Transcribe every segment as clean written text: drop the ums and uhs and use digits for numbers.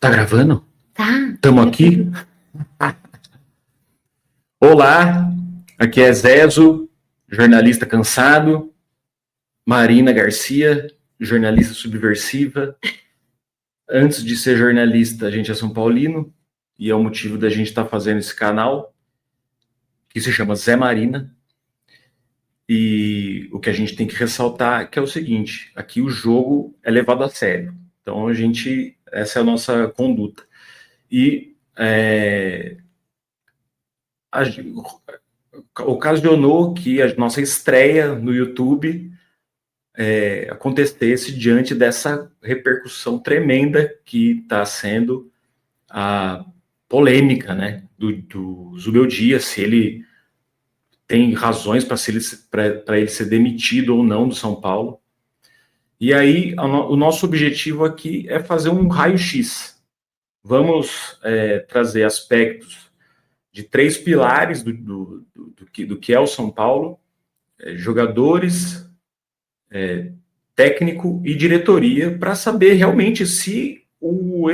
Tá gravando? Tá. Tamo aqui? Olá, aqui é Zezo, jornalista cansado. Marina Garcia, jornalista subversiva. Antes de ser jornalista, a gente é São Paulino, e é o motivo da gente estar fazendo esse canal, que se chama Zé Marina. E o que a gente tem que ressaltar é que é o seguinte: aqui o jogo é levado a sério. Então essa é a nossa conduta. E ocasionou que a nossa estreia no YouTube acontecesse diante dessa repercussão tremenda que está sendo a polêmica, né, do Zubeldia, se ele tem razões para ele ser demitido ou não do São Paulo. E aí o nosso objetivo aqui é fazer um raio-x. Vamos trazer aspectos de 3 pilares do que é o São Paulo: jogadores, técnico e diretoria, para saber realmente se o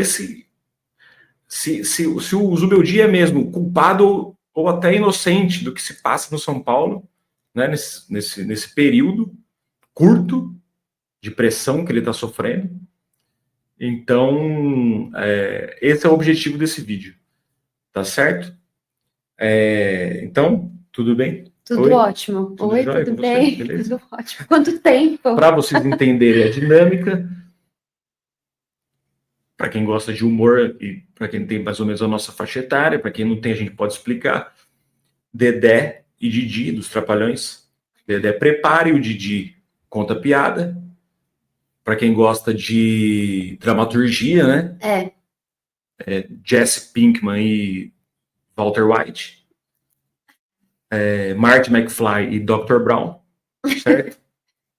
Zubeldia é mesmo culpado ou até inocente do que se passa no São Paulo, né, nesse período curto de pressão que ele está sofrendo. Então, esse é o objetivo desse vídeo, tá certo? Então, tudo bem? Tudo Oi? ótimo. Tudo Oi, jóia tudo com você? bem? Beleza? Tudo ótimo. Quanto tempo? Para vocês entenderem a dinâmica, para quem gosta de humor e para quem tem mais ou menos a nossa faixa etária, para quem não tem, a gente pode explicar. Dedé e Didi, dos Trapalhões. Dedé prepara e o Didi conta piada. Para quem gosta de dramaturgia, né? Jesse Pinkman e Walter White. Marty McFly e Dr. Brown, certo?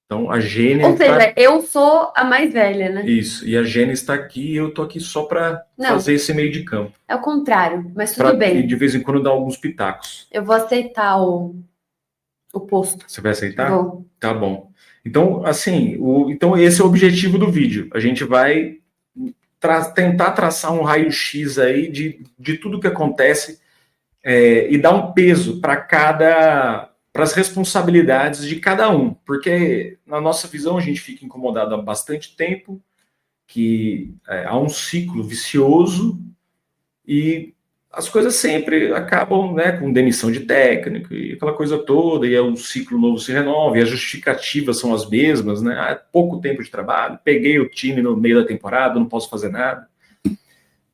Então, a Gênia... Ou seja, eu sou a mais velha, né? Isso, e a Gênia está aqui e eu tô aqui só para fazer esse meio de campo. É o contrário, mas tudo bem. E de vez em quando dar alguns pitacos. Eu vou aceitar o posto. Você vai aceitar? Vou. Tá bom. Então, assim, então esse é o objetivo do vídeo. A gente vai tentar traçar um raio-x aí de tudo que acontece e dar um peso para as responsabilidades de cada um. Porque, na nossa visão, a gente fica incomodado há bastante tempo, que há um ciclo vicioso e as coisas sempre acabam, né, com demissão de técnico e aquela coisa toda, e o ciclo novo se renova, e as justificativas são as mesmas, né? Pouco tempo de trabalho, peguei o time no meio da temporada, não posso fazer nada.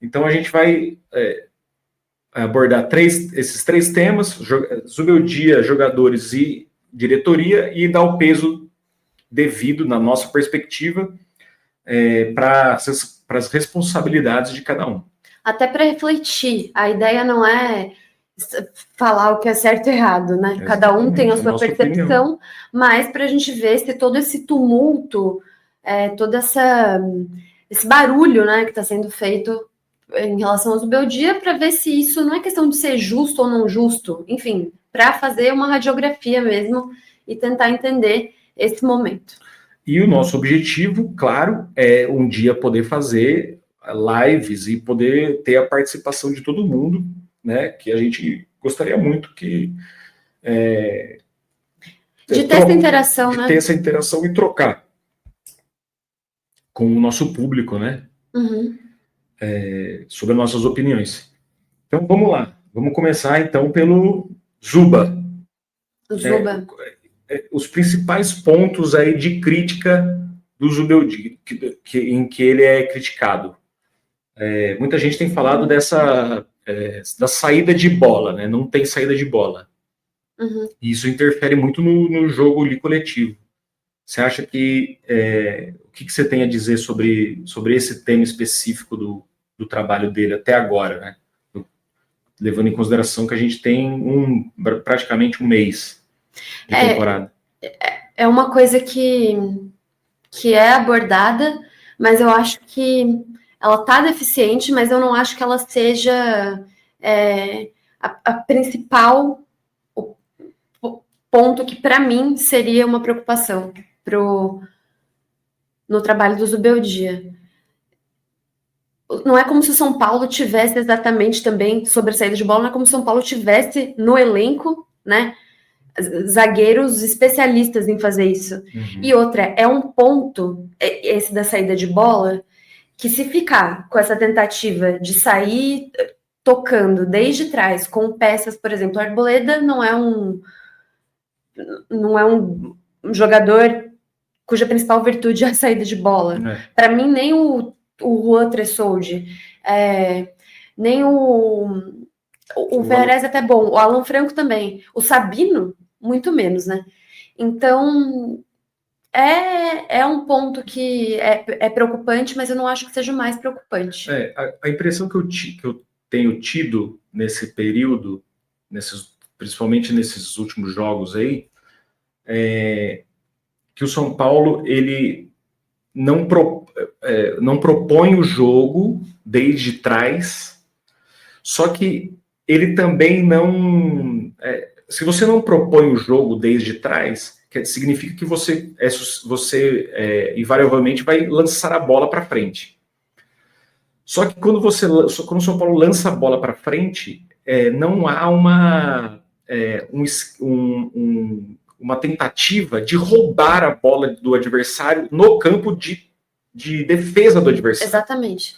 Então a gente vai abordar esses 3 temas: Zubeldia, jogadores e diretoria, e dar o peso devido, na nossa perspectiva, para as responsabilidades de cada um. Até para refletir. A ideia não é falar o que é certo e errado, né? Exatamente. Cada um tem a sua percepção, opinião. Mas para a gente ver se todo esse tumulto, todo esse barulho, né, que está sendo feito em relação ao Zubeldia, para ver se isso não é questão de ser justo ou não justo, enfim, para fazer uma radiografia mesmo e tentar entender esse momento. E o nosso objetivo, claro, é um dia poder fazer lives e poder ter a participação de todo mundo, né? Que a gente gostaria muito que de ter essa interação, de né? ter essa interação e trocar com o nosso público, né? Uhum. Sobre as nossas opiniões. Então vamos lá, vamos começar então pelo Zuba. Zuba. Os principais pontos aí de crítica do Zubeldia, em que ele é criticado. Muita gente tem falado da saída de bola, né? Não tem saída de bola. Uhum. E isso interfere muito no jogo ali coletivo. Você acha que... o que você tem a dizer sobre esse tema específico do trabalho dele até agora, né? Levando em consideração que a gente tem praticamente um mês de temporada. É uma coisa que é abordada, mas eu acho que ela está deficiente, mas eu não acho que ela seja a principal ponto que, para mim, seria uma preocupação no trabalho do Zubeldia. não é como se o São Paulo tivesse exatamente também sobre a saída de bola, não é como se o São Paulo tivesse no elenco, né, zagueiros especialistas em fazer isso. E outra, é um ponto, esse da saída de bola, que se ficar com essa tentativa de sair tocando desde trás, com peças, por exemplo, a Arboleda não é um jogador cuja principal virtude é a saída de bola. Para mim, nem o Juan Tressoldi, nem o Verez é até bom, o Alan Franco também, o Sabino, muito menos, né? Então, é um ponto que é preocupante, mas eu não acho que seja o mais preocupante. A impressão que eu tenho tido nesse período, principalmente nesses últimos jogos aí, é que o São Paulo ele não propõe o jogo desde trás, só que ele também não... se você não propõe o jogo desde trás, significa que você invariavelmente vai lançar a bola para frente. Só que quando o São Paulo lança a bola para frente, não há uma tentativa de roubar a bola do adversário no campo de defesa do adversário. Exatamente.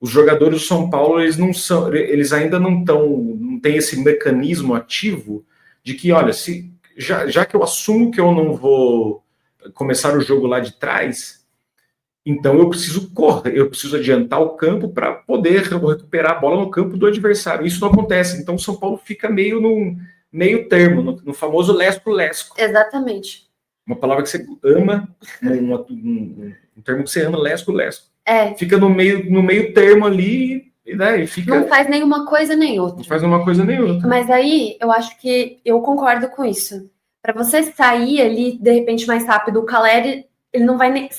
Os jogadores do São Paulo, eles ainda não têm esse mecanismo ativo de que, olha, já que eu assumo que eu não vou começar o jogo lá de trás, então eu preciso correr, eu preciso adiantar o campo para poder recuperar a bola no campo do adversário. Isso não acontece. Então o São Paulo fica meio no meio termo, no famoso lesco-lesco. Exatamente. Uma palavra que você ama, um termo que você ama, lesco-lesco. Fica no meio termo ali, né, e fica... Não faz nenhuma coisa nem outra. Não faz nenhuma coisa nem outra. Mas aí, eu acho que eu concordo com isso. Para você sair ali, de repente, mais rápido, o Caleri, ele não vai nem...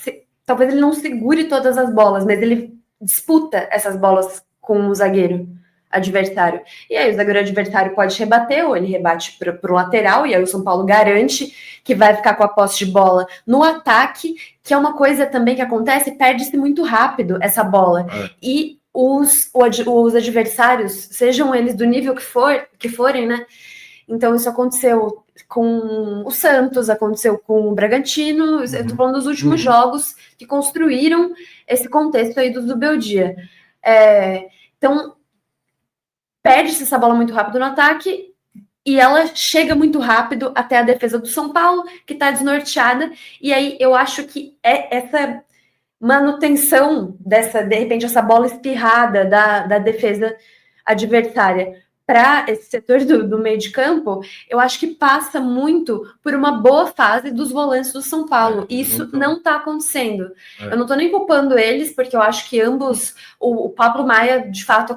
Talvez ele não segure todas as bolas, mas ele disputa essas bolas com o zagueiro adversário. E aí o zagueiro adversário pode rebater, ou ele rebate para o lateral, e aí o São Paulo garante que vai ficar com a posse de bola no ataque, que é uma coisa também que acontece, perde-se muito rápido essa bola. E os adversários, sejam eles do nível que forem, né? Então isso aconteceu com o Santos, aconteceu com o Bragantino, eu estou falando dos últimos jogos que construíram esse contexto aí do Beldia. Então, perde-se essa bola muito rápido no ataque e ela chega muito rápido até a defesa do São Paulo, que está desnorteada, e aí eu acho que essa manutenção de repente, essa bola espirrada da defesa adversária para esse setor do meio de campo, eu acho que passa muito por uma boa fase dos volantes do São Paulo. Isso não está acontecendo. Eu não estou nem culpando eles, porque eu acho que ambos, o Pablo Maia, de fato,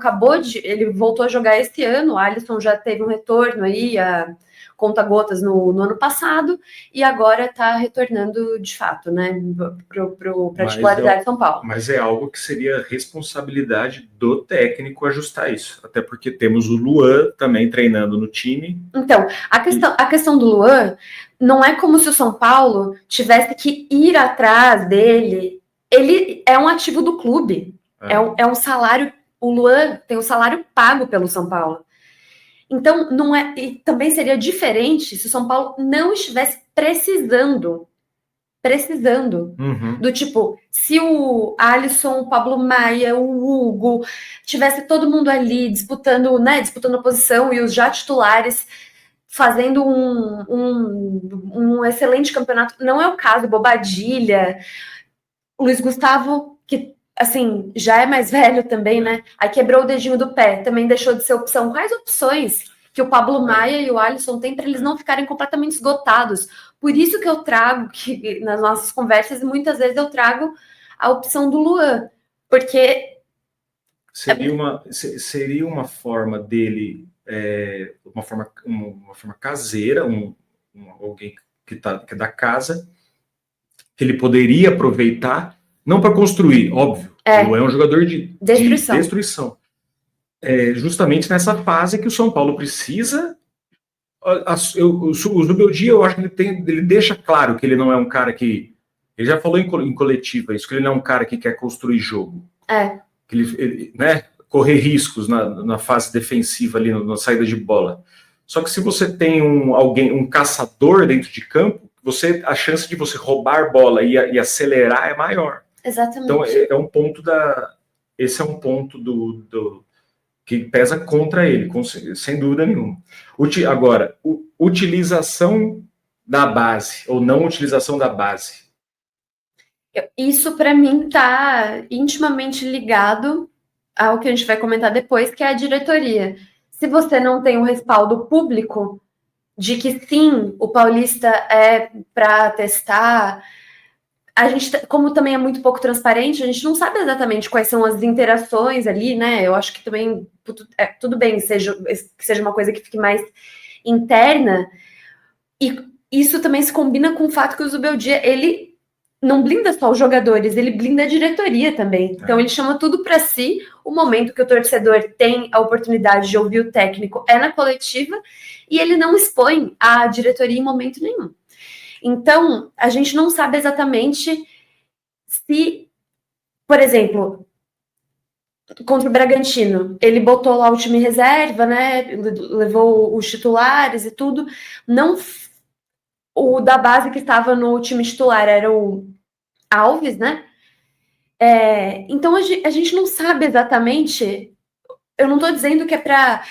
ele voltou a jogar esse ano, o Alisson já teve um retorno aí, a conta-gotas no ano passado, e agora está retornando de fato, né, para a titularidade de São Paulo. Mas é algo que seria responsabilidade do técnico ajustar isso, até porque temos o Luan também treinando no time. Então, a questão do Luan não é como se o São Paulo tivesse que ir atrás dele. Ele é um ativo do clube, é um salário, o Luan tem um salário pago pelo São Paulo. Então, não é, e também seria diferente se o São Paulo não estivesse precisando do tipo, se o Alisson, o Pablo Maia, o Hugo, tivesse todo mundo ali disputando a posição e os já titulares fazendo um excelente campeonato. Não é o caso, Bobadilha, Luiz Gustavo, que assim, já é mais velho também, né? Aí quebrou o dedinho do pé, também deixou de ser opção. Quais opções que o Pablo Maia e o Alisson têm para eles não ficarem completamente esgotados? Por isso que eu trago, que nas nossas conversas, muitas vezes eu trago a opção do Luan, porque... Seria uma forma dele, uma forma caseira, alguém que é da casa, que ele poderia aproveitar, não para construir, óbvio. Luan é um jogador de destruição. Justamente nessa fase que o São Paulo precisa. O Zubeldia, eu acho que ele deixa claro que ele não é um cara que... Ele já falou em coletiva isso, que ele não é um cara que quer construir jogo. né, correr riscos na fase defensiva ali, na saída de bola. Só que se você tem um caçador dentro de campo, a chance de você roubar bola e acelerar é maior. Exatamente. Então, esse é um ponto que pesa contra ele, sem dúvida nenhuma. Agora, utilização da base, ou não utilização da base. Isso, para mim, está intimamente ligado ao que a gente vai comentar depois, que é a diretoria. Se você não tem um respaldo público de que sim, o Paulista é para testar, a gente, como também é muito pouco transparente, a gente não sabe exatamente quais são as interações ali, né? Eu acho que também tudo bem que seja uma coisa que fique mais interna, e isso também se combina com o fato que o Zubeldia, ele não blinda só os jogadores, ele blinda a diretoria também. Então ele chama tudo para si. O momento que o torcedor tem a oportunidade de ouvir o técnico é na coletiva, e ele não expõe a diretoria em momento nenhum. Então, a gente não sabe exatamente se, por exemplo, contra o Bragantino, ele botou lá o time reserva, né? Levou os titulares e tudo. Não, o da base que estava no time titular era o Alves, né? Então a gente não sabe exatamente. Eu não estou dizendo que é para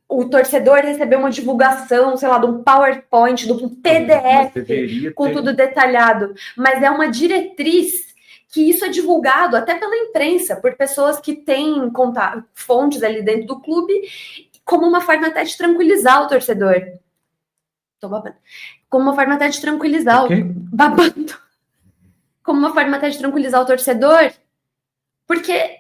o torcedor receber uma divulgação, sei lá, de um PowerPoint, de um PDF, com tudo detalhado, mas é uma diretriz que isso é divulgado até pela imprensa, por pessoas que têm fontes ali dentro do clube, como uma forma até de tranquilizar o torcedor. Tô babando. Como uma forma até de tranquilizar babando. Como uma forma até de tranquilizar o torcedor, porque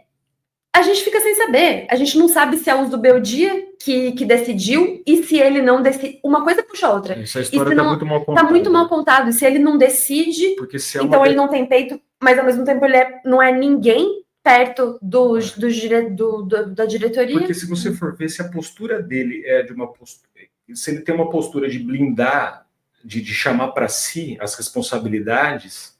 a gente fica sem saber. A gente não sabe se é o Zubeldia que decidiu, e se ele não decide. Uma coisa puxa a outra. Essa história está muito mal contada. Está muito mal contado. E se ele não decide, então ele não tem peito, mas ao mesmo tempo ele não é ninguém perto da diretoria. Porque se você for ver, se a postura dele é de uma postura. Se ele tem uma postura de blindar, de chamar para si as responsabilidades,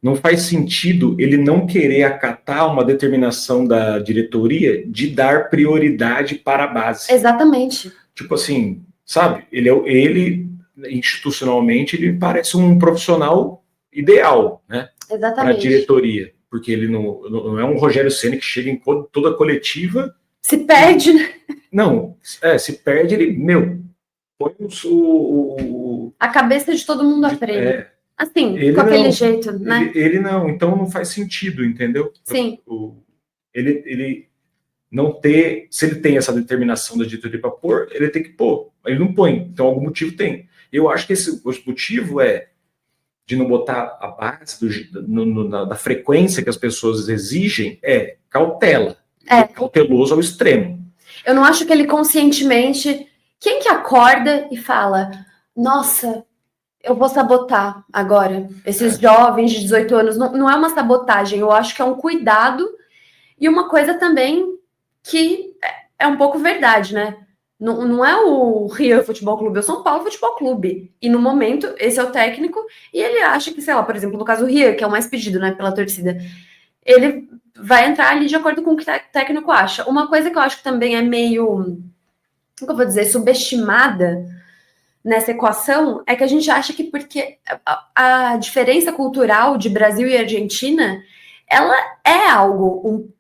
não faz sentido ele não querer acatar uma determinação da diretoria de dar prioridade para a base. Exatamente. Tipo assim, sabe? Ele institucionalmente, ele parece um profissional ideal, né? Exatamente. Para a diretoria. Porque ele não é um Rogério Ceni que chega em toda a coletiva... Se perde, né? Não, se perde, ele, põe a cabeça de todo mundo a prêmio. Assim, com aquele jeito, né? Ele não, então não faz sentido, entendeu? Sim. Ele não ter, se ele tem essa determinação da diretoria para pôr, ele tem que pôr. Ele não põe, então algum motivo tem. Eu acho que esse motivo é de não botar a base da frequência que as pessoas exigem, cautela. Cauteloso ao extremo. Eu não acho que ele conscientemente... Quem que acorda e fala, nossa, eu vou sabotar agora esses jovens de 18 anos? Não é uma sabotagem, eu acho que é um cuidado, e uma coisa também que é um pouco verdade, né? Não é o Rio Futebol Clube, é o São Paulo Futebol Clube. E no momento, esse é o técnico, e ele acha que, sei lá, por exemplo, no caso do Rio, que é o mais pedido, né, pela torcida, ele vai entrar ali de acordo com o que o técnico acha. Uma coisa que eu acho que também é meio, como eu vou dizer, subestimada nessa equação, é que a gente acha que porque a diferença cultural de Brasil e Argentina, ela é algo,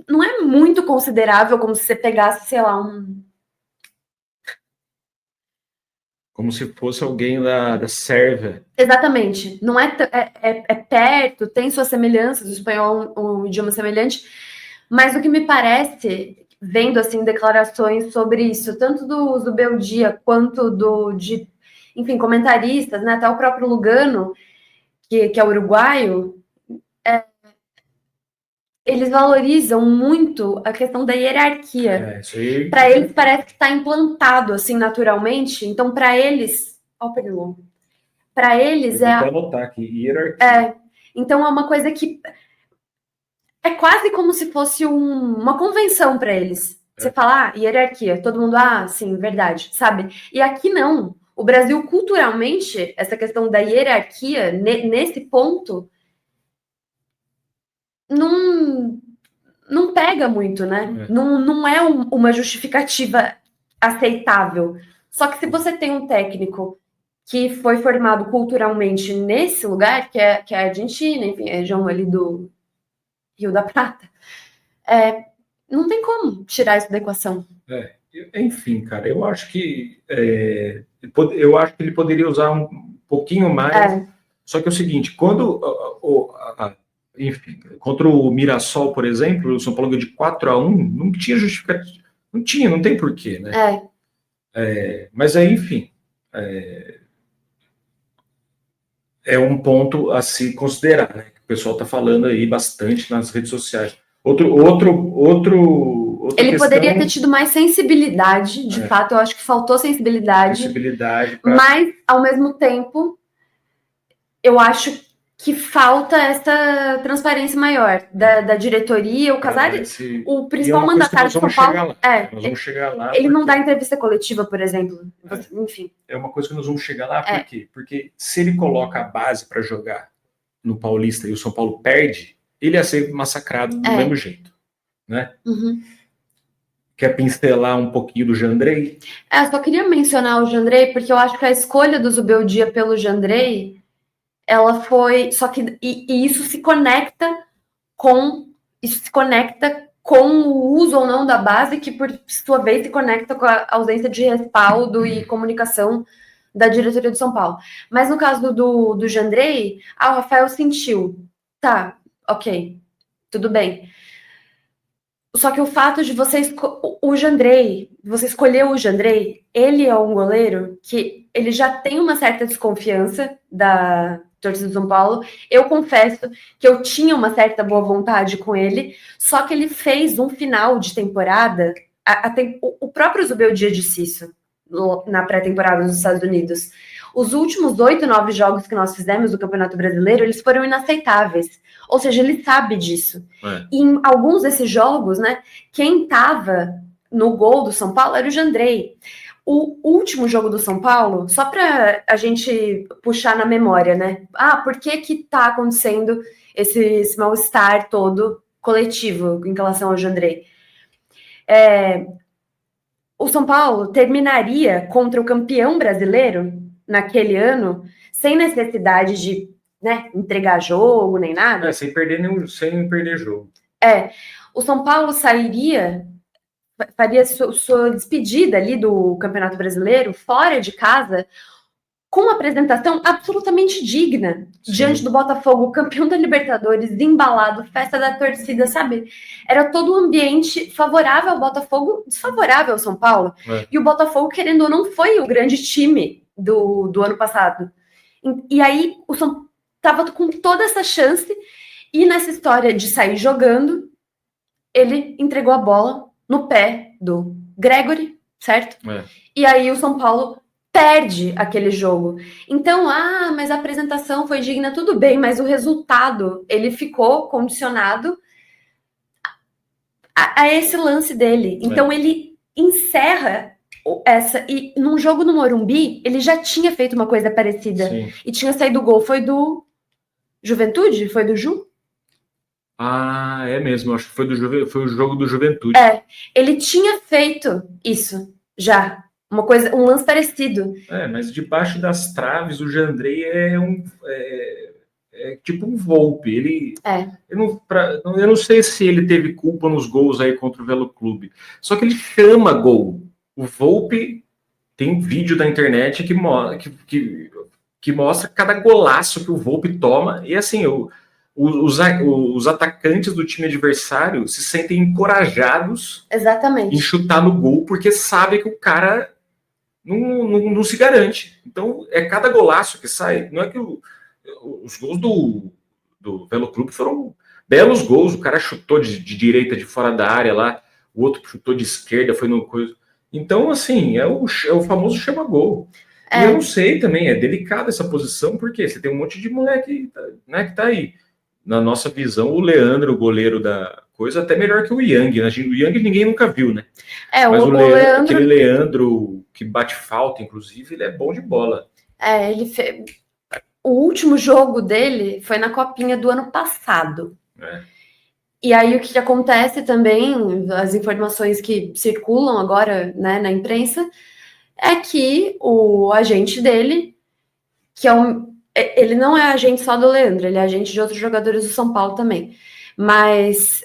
não é muito considerável, como se você pegasse, sei lá, como se fosse alguém da Sérvia. Exatamente. Não é perto, tem suas semelhanças, o espanhol é um idioma semelhante, mas o que me parece, vendo assim declarações sobre isso, tanto do Zubeldia quanto enfim, comentaristas, né, até o próprio Lugano, que é uruguaio, eles valorizam muito a questão da hierarquia. Para eles parece que está implantado assim naturalmente. Então, para eles, para eles vou anotar aqui, hierarquia. Então é uma coisa que é quase como se fosse uma convenção para eles. Você fala, hierarquia, todo mundo, sim, verdade, sabe? E aqui não. O Brasil, culturalmente, essa questão da hierarquia, nesse ponto, não pega muito, né? Não é uma justificativa aceitável. Só que se você tem um técnico que foi formado culturalmente nesse lugar, que é a Argentina, enfim, é a região ali do Rio da Prata, não tem como tirar isso da equação. Enfim, cara, eu acho que ele poderia usar um pouquinho mais. Só que é o seguinte, enfim, contra o Mirassol, por exemplo, o São Paulo ganhou de 4-1, não tinha justificativa. Não tem porquê, né? Mas aí, enfim, é um ponto a se considerar, né? O pessoal está falando aí bastante nas redes sociais. Outra ele questão, poderia ter tido mais sensibilidade, de fato, eu acho que faltou sensibilidade mas, ao mesmo tempo, eu acho que falta essa transparência maior da diretoria. O Casares, o principal mandatário de São Paulo, nós vamos chegar lá. Ele não dá entrevista coletiva, por exemplo. Enfim. É uma coisa que nós vamos chegar lá, por quê? Porque se ele coloca a base para jogar no Paulista e o São Paulo perde, ele ia ser massacrado do mesmo jeito, né? Quer pincelar um pouquinho do Jandrei? Eu só queria mencionar o Jandrei, porque eu acho que a escolha do Zubeldia pelo Jandrei, ela foi... Só que e isso se conecta com o uso ou não da base, que por sua vez se conecta com a ausência de respaldo e comunicação da diretoria de São Paulo. Mas no caso do Jandrei, o Rafael sentiu, tá, ok, tudo bem. Só que o fato de você escolher o Jandrei, ele é um goleiro que ele já tem uma certa desconfiança da torcida do São Paulo. Eu confesso que eu tinha uma certa boa vontade com ele, só que ele fez um final de temporada, o próprio Zubeldia disse isso na pré-temporada dos Estados Unidos. Os últimos 8, 9 jogos que nós fizemos do Campeonato Brasileiro, eles foram inaceitáveis. Ou seja, ele sabe disso. E em alguns desses jogos, né, quem estava no gol do São Paulo era o Jandrei. O último jogo do São Paulo, só para a gente puxar na memória, né? Por que tá acontecendo esse mal-estar todo coletivo em relação ao Jandrei? O São Paulo terminaria contra o campeão brasileiro naquele ano, sem necessidade de, né, entregar jogo, nem nada. Sem perder jogo. O São Paulo faria sua despedida ali do Campeonato Brasileiro, fora de casa, com uma apresentação absolutamente digna, diante do Botafogo, campeão da Libertadores, embalado, festa da torcida, sabe? Era todo um ambiente favorável ao Botafogo, desfavorável ao São Paulo. E o Botafogo, querendo ou não, foi o grande time do ano passado. E aí, o São Paulo estava com toda essa chance, e nessa história de sair jogando, ele entregou a bola no pé do Gregory, certo? E aí o São Paulo perde aquele jogo. Então, mas a apresentação foi digna, tudo bem, mas o resultado, ele ficou condicionado a esse lance dele. Então, ele encerra e num jogo no Morumbi, ele já tinha feito uma coisa parecida. E tinha saído o gol, foi do Juventude? Foi do Ju? É mesmo, acho que foi o jogo do Juventude. Ele tinha feito isso já. Um lance parecido. Mas debaixo das traves, o Jandrei é tipo um Volpe. Eu não sei se ele teve culpa nos gols aí contra o Velo Clube. Só que ele chama gol. O Volpe tem vídeo da internet que mostra cada golaço que o Volpe toma. E assim, os atacantes do time adversário se sentem encorajados em chutar no gol, porque sabem que o cara não se garante. Então, cada golaço que sai. Não é que os gols do Velo Clube foram belos gols. O cara chutou de direita, de fora da área lá, o outro chutou de esquerda, foi no coisa. Então, assim, é o famoso chama-gol. E eu não sei também, é delicada essa posição, porque você tem um monte de moleque, né, que tá aí. Na nossa visão, o Leandro, o goleiro da coisa, até melhor que o Yang, né? O Yang ninguém nunca viu, né? Mas o Leandro... aquele Leandro que bate falta, inclusive, ele é bom de bola. O último jogo dele foi na Copinha do ano passado. E aí o que acontece também, as informações que circulam agora, né, na imprensa, é que o agente dele, que ele não é agente só do Leandro, ele é agente de outros jogadores do São Paulo também, mas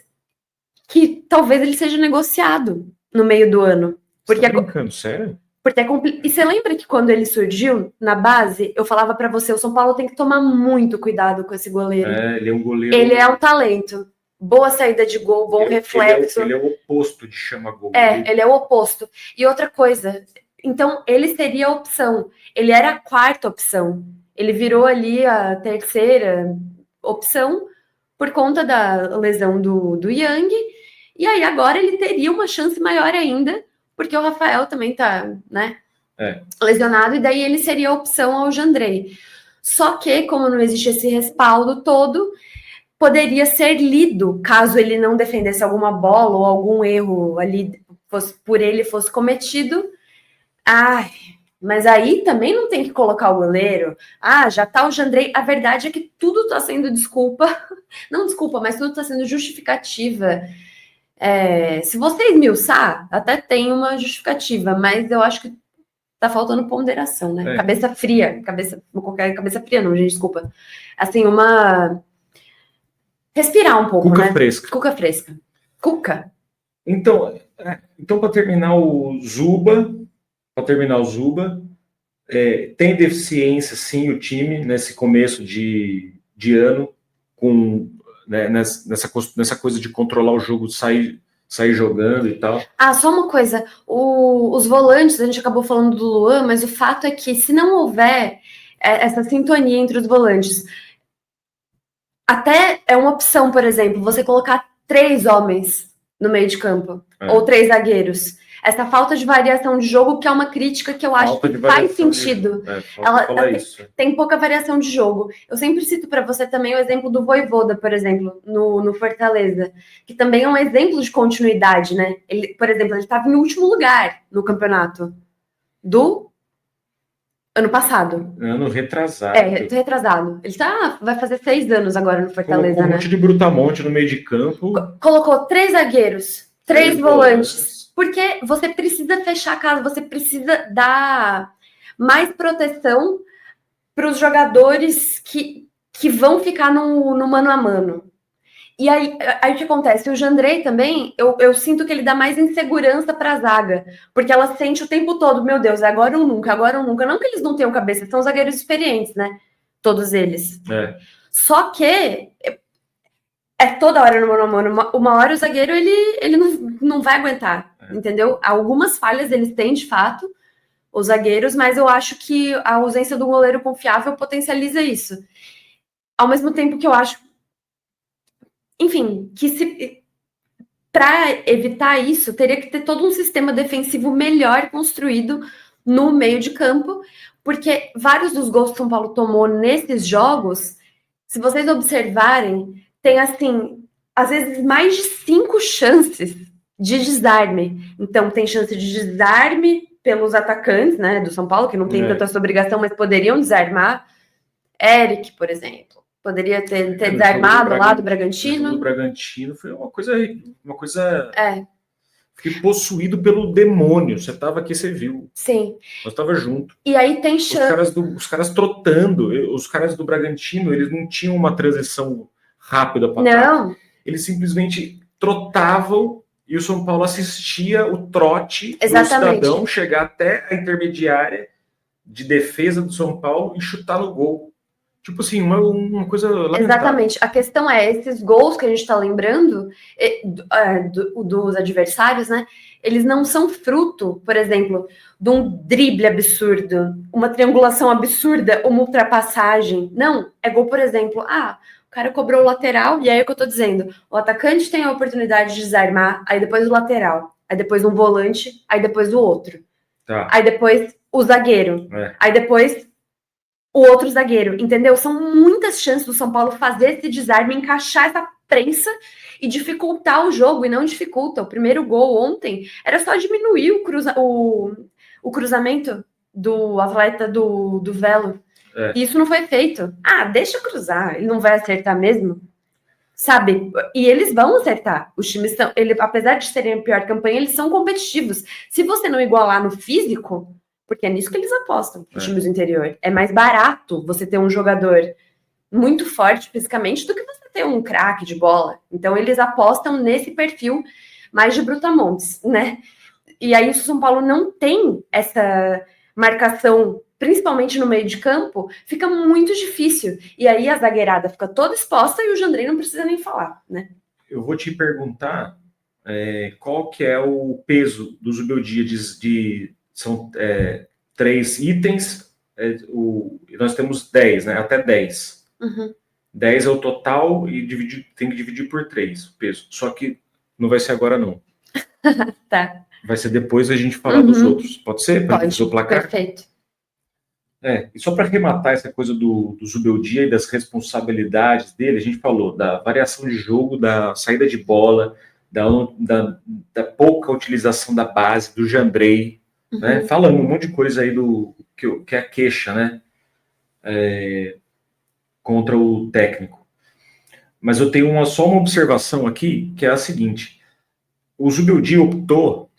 que talvez ele seja negociado no meio do ano. Porque tá brincando, sério? Porque E você lembra que quando ele surgiu na base, eu falava para você, o São Paulo tem que tomar muito cuidado com esse goleiro. Ele é um goleiro. Ele é um talento. Boa saída de gol, bom reflexo. Ele é o oposto de chama-gol. Ele é o oposto. E outra coisa, então ele seria a opção. Ele era a quarta opção. Ele virou ali a terceira opção por conta da lesão do Yang. E aí agora ele teria uma chance maior ainda, porque o Rafael também tá, né, lesionado, e daí ele seria a opção ao Jandrei. Só que, como não existe esse respaldo todo, poderia ser lido, caso ele não defendesse alguma bola ou algum erro ali por ele fosse cometido. Mas aí também não tem que colocar o goleiro. Já tá o Jandrei. A verdade é que tudo tá sendo desculpa. Não desculpa, mas tudo tá sendo justificativa. Se você esmiuçar, até tem uma justificativa, mas eu acho que tá faltando ponderação, né? Cabeça fria. Vou colocar cabeça fria, não, gente, desculpa. Assim, respirar um pouco, Cuca fresca. Cuca fresca. Cuca. Então para terminar o Zuba, tem deficiência, sim, o time, nesse começo de ano, com, né, nessa coisa de controlar o jogo, sair jogando e tal. Só uma coisa, os volantes, a gente acabou falando do Luan, mas o fato é que se não houver essa sintonia entre os volantes, até é uma opção, por exemplo, você colocar 3 homens no meio de campo, ou 3 zagueiros. Essa falta de variação de jogo, que é uma crítica que eu acho que faz sentido. Ela tem pouca variação de jogo. Eu sempre cito para você também o exemplo do Vojvoda, por exemplo, no Fortaleza, que também é um exemplo de continuidade, né? Ele, por exemplo, ele estava em último lugar no campeonato do ano passado. Ano retrasado. Retrasado. Ele vai fazer 6 anos agora no Fortaleza, colocou um monte de brutamonte no meio de campo. Colocou 3 zagueiros, 3 volantes. Porque você precisa fechar a casa, você precisa dar mais proteção para os jogadores que vão ficar no mano a mano. E aí o que acontece? O Jandrei também, eu sinto que ele dá mais insegurança para a zaga, porque ela sente o tempo todo, meu Deus, agora ou nunca, agora ou nunca. Não que eles não tenham cabeça, são zagueiros experientes, né? Todos eles. Só que toda hora no mano a mano. Uma hora o zagueiro, ele não vai aguentar, entendeu? Algumas falhas eles têm, de fato, os zagueiros, mas eu acho que a ausência do goleiro confiável potencializa isso. Ao mesmo tempo que eu acho, enfim, que para evitar isso, teria que ter todo um sistema defensivo melhor construído no meio de campo, porque vários dos gols que São Paulo tomou nesses jogos, se vocês observarem, tem, assim, às vezes mais de 5 chances de desarme. Então, tem chance de desarme pelos atacantes, né, do São Paulo, que não tem tanta essa obrigação, mas poderiam desarmar. Eric, por exemplo, poderia ter desarmado lá do Bragantino. O Bragantino foi uma coisa... Fiquei possuído pelo demônio. Você estava aqui, você viu. Sim. Nós estava junto. E aí tem chance... Os caras trotando. Os caras do Bragantino, eles não tinham uma transição rápida para ataque. Eles simplesmente trotavam e o São Paulo assistia o trote do cidadão chegar até a intermediária de defesa do São Paulo e chutar no gol. Tipo assim, uma coisa lamentável. Exatamente. A questão é, esses gols que a gente está lembrando dos adversários, né? Eles não são fruto, por exemplo, de um drible absurdo, uma triangulação absurda, uma ultrapassagem. Não, é gol, por exemplo, o cara cobrou o lateral, e aí é o que eu tô dizendo. O atacante tem a oportunidade de desarmar, aí depois o lateral, aí depois um volante, aí depois o outro. Aí depois o zagueiro. Aí depois o outro zagueiro, entendeu? São muitas chances do São Paulo fazer esse desarme, encaixar essa prensa e dificultar o jogo, e não dificulta. O primeiro gol ontem era só diminuir o cruzamento do atleta do Velo. E isso não foi feito. Deixa eu cruzar, ele não vai acertar mesmo? sabe? E eles vão acertar. Os times são, apesar de serem a pior campanha, eles são competitivos. Se você não igualar no físico, porque é nisso que eles apostam, os times do interior. É mais barato você ter um jogador muito forte fisicamente do que você ter um craque de bola. Então eles apostam nesse perfil mais de brutamontes, né? E aí o São Paulo não tem essa marcação, principalmente no meio de campo, fica muito difícil. E aí a zagueirada fica toda exposta e o Jandrei não precisa nem falar, né? Eu vou te perguntar qual que é o peso do Zubeldia são 3 itens, nós temos 10, né? Até 10. Uhum. 10 é o total e tem que dividir por 3 o peso. Só que não vai ser agora, não. Tá. Vai ser depois a gente falar dos outros. Pode ser? Para dizer o placar? Perfeito. E só para arrematar essa coisa do Zubeldia e das responsabilidades dele, a gente falou da variação de jogo, da saída de bola, da pouca utilização da base, do Jandrei, né? Falando um monte de coisa aí que é a queixa, né? Contra o técnico. Mas eu tenho só uma observação aqui, que é a seguinte: o Zubeldia optou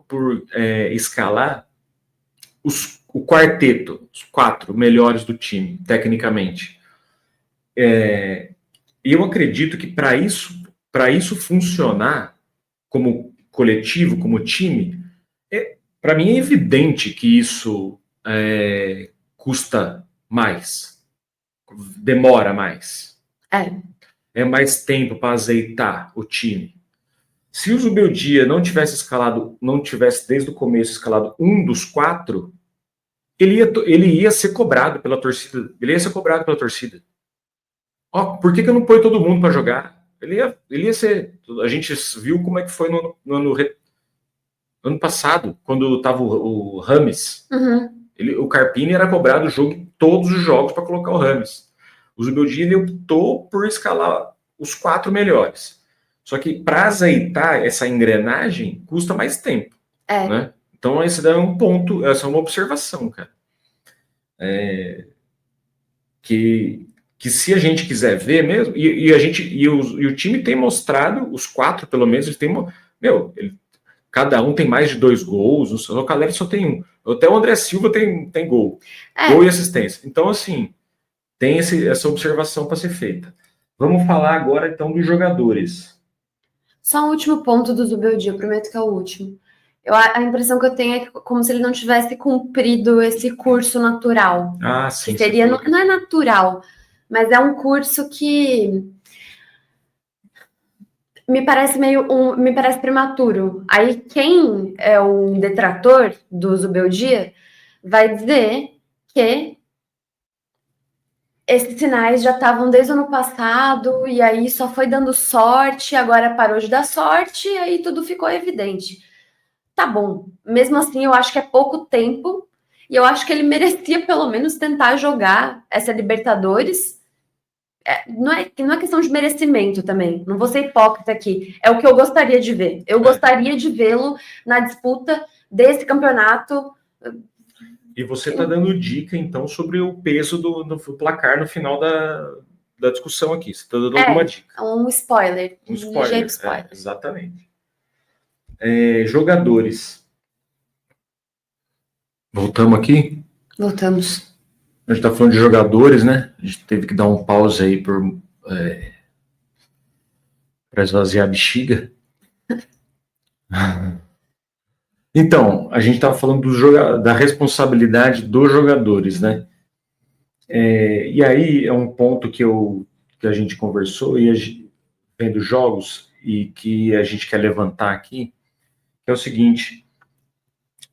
por escalar o quarteto, os 4 melhores do time, tecnicamente. E eu acredito que para isso funcionar como coletivo, como time, para mim é evidente que isso custa mais, demora mais. É mais tempo para azeitar o time. Se o Zubeldia não tivesse desde o começo escalado um dos 4, ele ia ser cobrado pela torcida. Por que eu não ponho todo mundo para jogar? Ele ia ser. A gente viu como é que foi no ano passado, quando estava o Rames. O Carpini era cobrado todos os jogos para colocar o Rames. O Zubeldia ele optou por escalar os 4 melhores. Só que para azeitar essa engrenagem custa mais tempo. Né? Então esse daí é um ponto, essa é uma observação, cara. Que se a gente quiser ver mesmo, e o time tem mostrado, os 4 pelo menos, eles têm. Cada um tem mais de 2 gols, o Caleri só tem 1. Até o André Silva tem gol. Gol e assistência. Então, assim, tem essa observação para ser feita. Vamos falar agora, então, dos jogadores. Só um último ponto do Zubeldia, eu prometo que é o último. A impressão que eu tenho é como se ele não tivesse cumprido esse curso natural. Sim. Que seria, não é natural, mas é um curso que me parece me parece prematuro. Aí quem é um detrator do Zubeldia vai dizer que esses sinais já estavam desde o ano passado, e aí só foi dando sorte, agora parou de dar sorte, e aí tudo ficou evidente. Tá bom, mesmo assim eu acho que é pouco tempo, e eu acho que ele merecia pelo menos tentar jogar essa Libertadores. Não é questão de merecimento também, não vou ser hipócrita aqui, é o que eu gostaria de ver. Eu gostaria de vê-lo na disputa desse campeonato. E você está dando dica, então, sobre o peso do placar no final da discussão aqui. Você está dando alguma dica. Um spoiler. Um ligeiro spoiler. Exatamente. Jogadores. Voltamos aqui? Voltamos. A gente está falando de jogadores, né? A gente teve que dar um pause aí para esvaziar a bexiga. Então, a gente estava falando da responsabilidade dos jogadores, né? E aí é um ponto que a gente conversou vendo jogos e que a gente quer levantar aqui, que é o seguinte: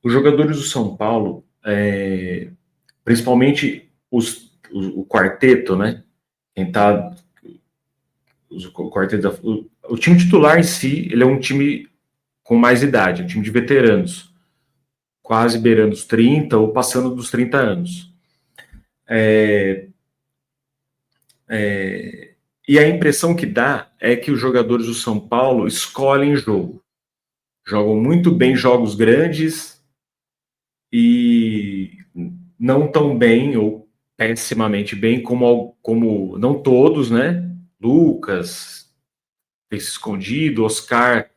os jogadores do São Paulo, principalmente o quarteto, né? Quem tá o quarteto, o time titular em si, ele é um time com mais idade, um time de veteranos, quase beirando os 30 ou passando dos 30 anos. E a impressão que dá é que os jogadores do São Paulo escolhem jogo. Jogam muito bem jogos grandes e não tão bem, ou pessimamente bem, como não todos, né? Lucas tem se escondido, Oscar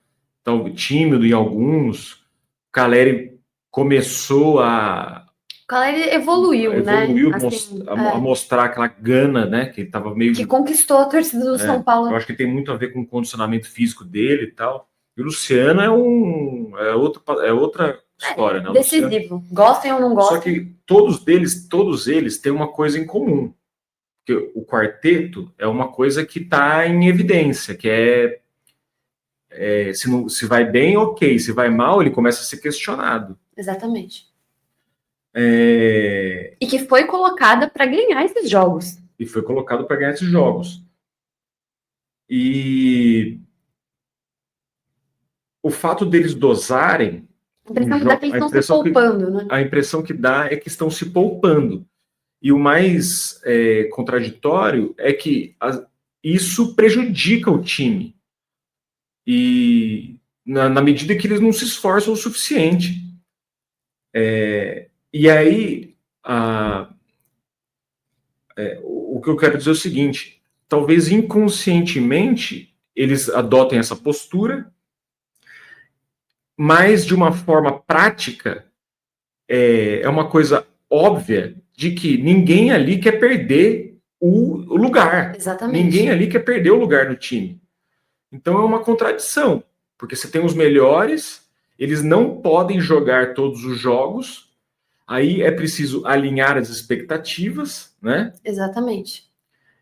tão tímido em alguns, Caleri começou a O Caleri evoluiu, né? Assim, a mostrar aquela gana, né? Que ele estava meio que conquistou a torcida do São Paulo. Eu acho que tem muito a ver com o condicionamento físico dele e tal. E o Luciano é outra história, né? Decisivo. Luciano, gostem ou não gostem. Só que todos eles têm uma coisa em comum. Que o quarteto é uma coisa que está em evidência, que se vai bem, ok. Se vai mal, ele começa a ser questionado. Exatamente. E que foi colocada para ganhar esses jogos. E o fato deles dosarem. A impressão que dá é que eles estão se poupando, né? A impressão que dá é que estão se poupando. E o mais contraditório é que isso prejudica o time. E na medida que eles não se esforçam o suficiente. E aí, o que eu quero dizer é o seguinte: talvez inconscientemente eles adotem essa postura, mas de uma forma prática, é uma coisa óbvia de que ninguém ali quer perder o lugar. Exatamente. Ninguém ali quer perder o lugar no time. Então é uma contradição, porque você tem os melhores, eles não podem jogar todos os jogos, aí é preciso alinhar as expectativas, né? Exatamente.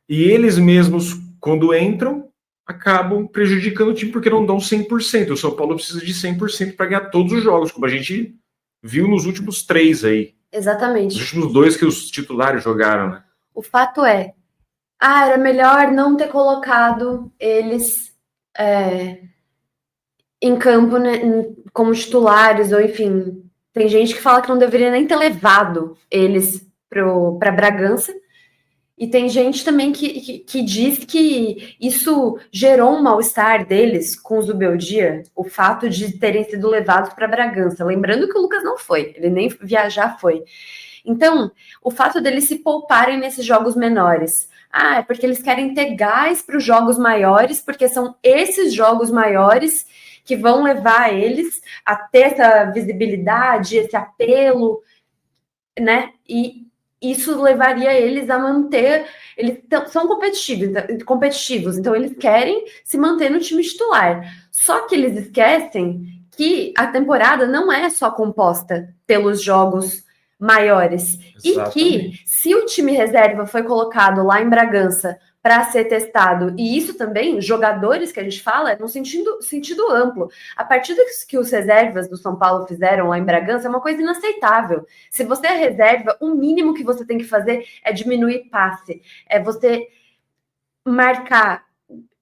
E eles mesmos, quando entram, acabam prejudicando o time porque não dão 100%. O São Paulo precisa de 100% para ganhar todos os jogos, como a gente viu nos últimos 3 aí. Exatamente. Os últimos 2 que os titulares jogaram, né? O fato é, era melhor não ter colocado eles em campo, né, como titulares, ou enfim, tem gente que fala que não deveria nem ter levado eles para Bragança, e tem gente também que diz que isso gerou um mal-estar deles com o Zubeldia, o fato de terem sido levados para Bragança. Lembrando que o Lucas não foi, ele nem viajar foi. Então, o fato deles se pouparem nesses jogos menores. É porque eles querem ter gás para os jogos maiores, porque são esses jogos maiores que vão levar eles a ter essa visibilidade, esse apelo, né? E isso levaria eles a manter. Eles são competitivos, então eles querem se manter no time titular. Só que eles esquecem que a temporada não é só composta pelos jogos maiores. Exatamente. E que se o time reserva foi colocado lá em Bragança para ser testado, e isso também, jogadores que a gente fala, no sentido amplo. A partida que os reservas do São Paulo fizeram lá em Bragança é uma coisa inaceitável. Se você é reserva, o mínimo que você tem que fazer é diminuir passe, é você marcar,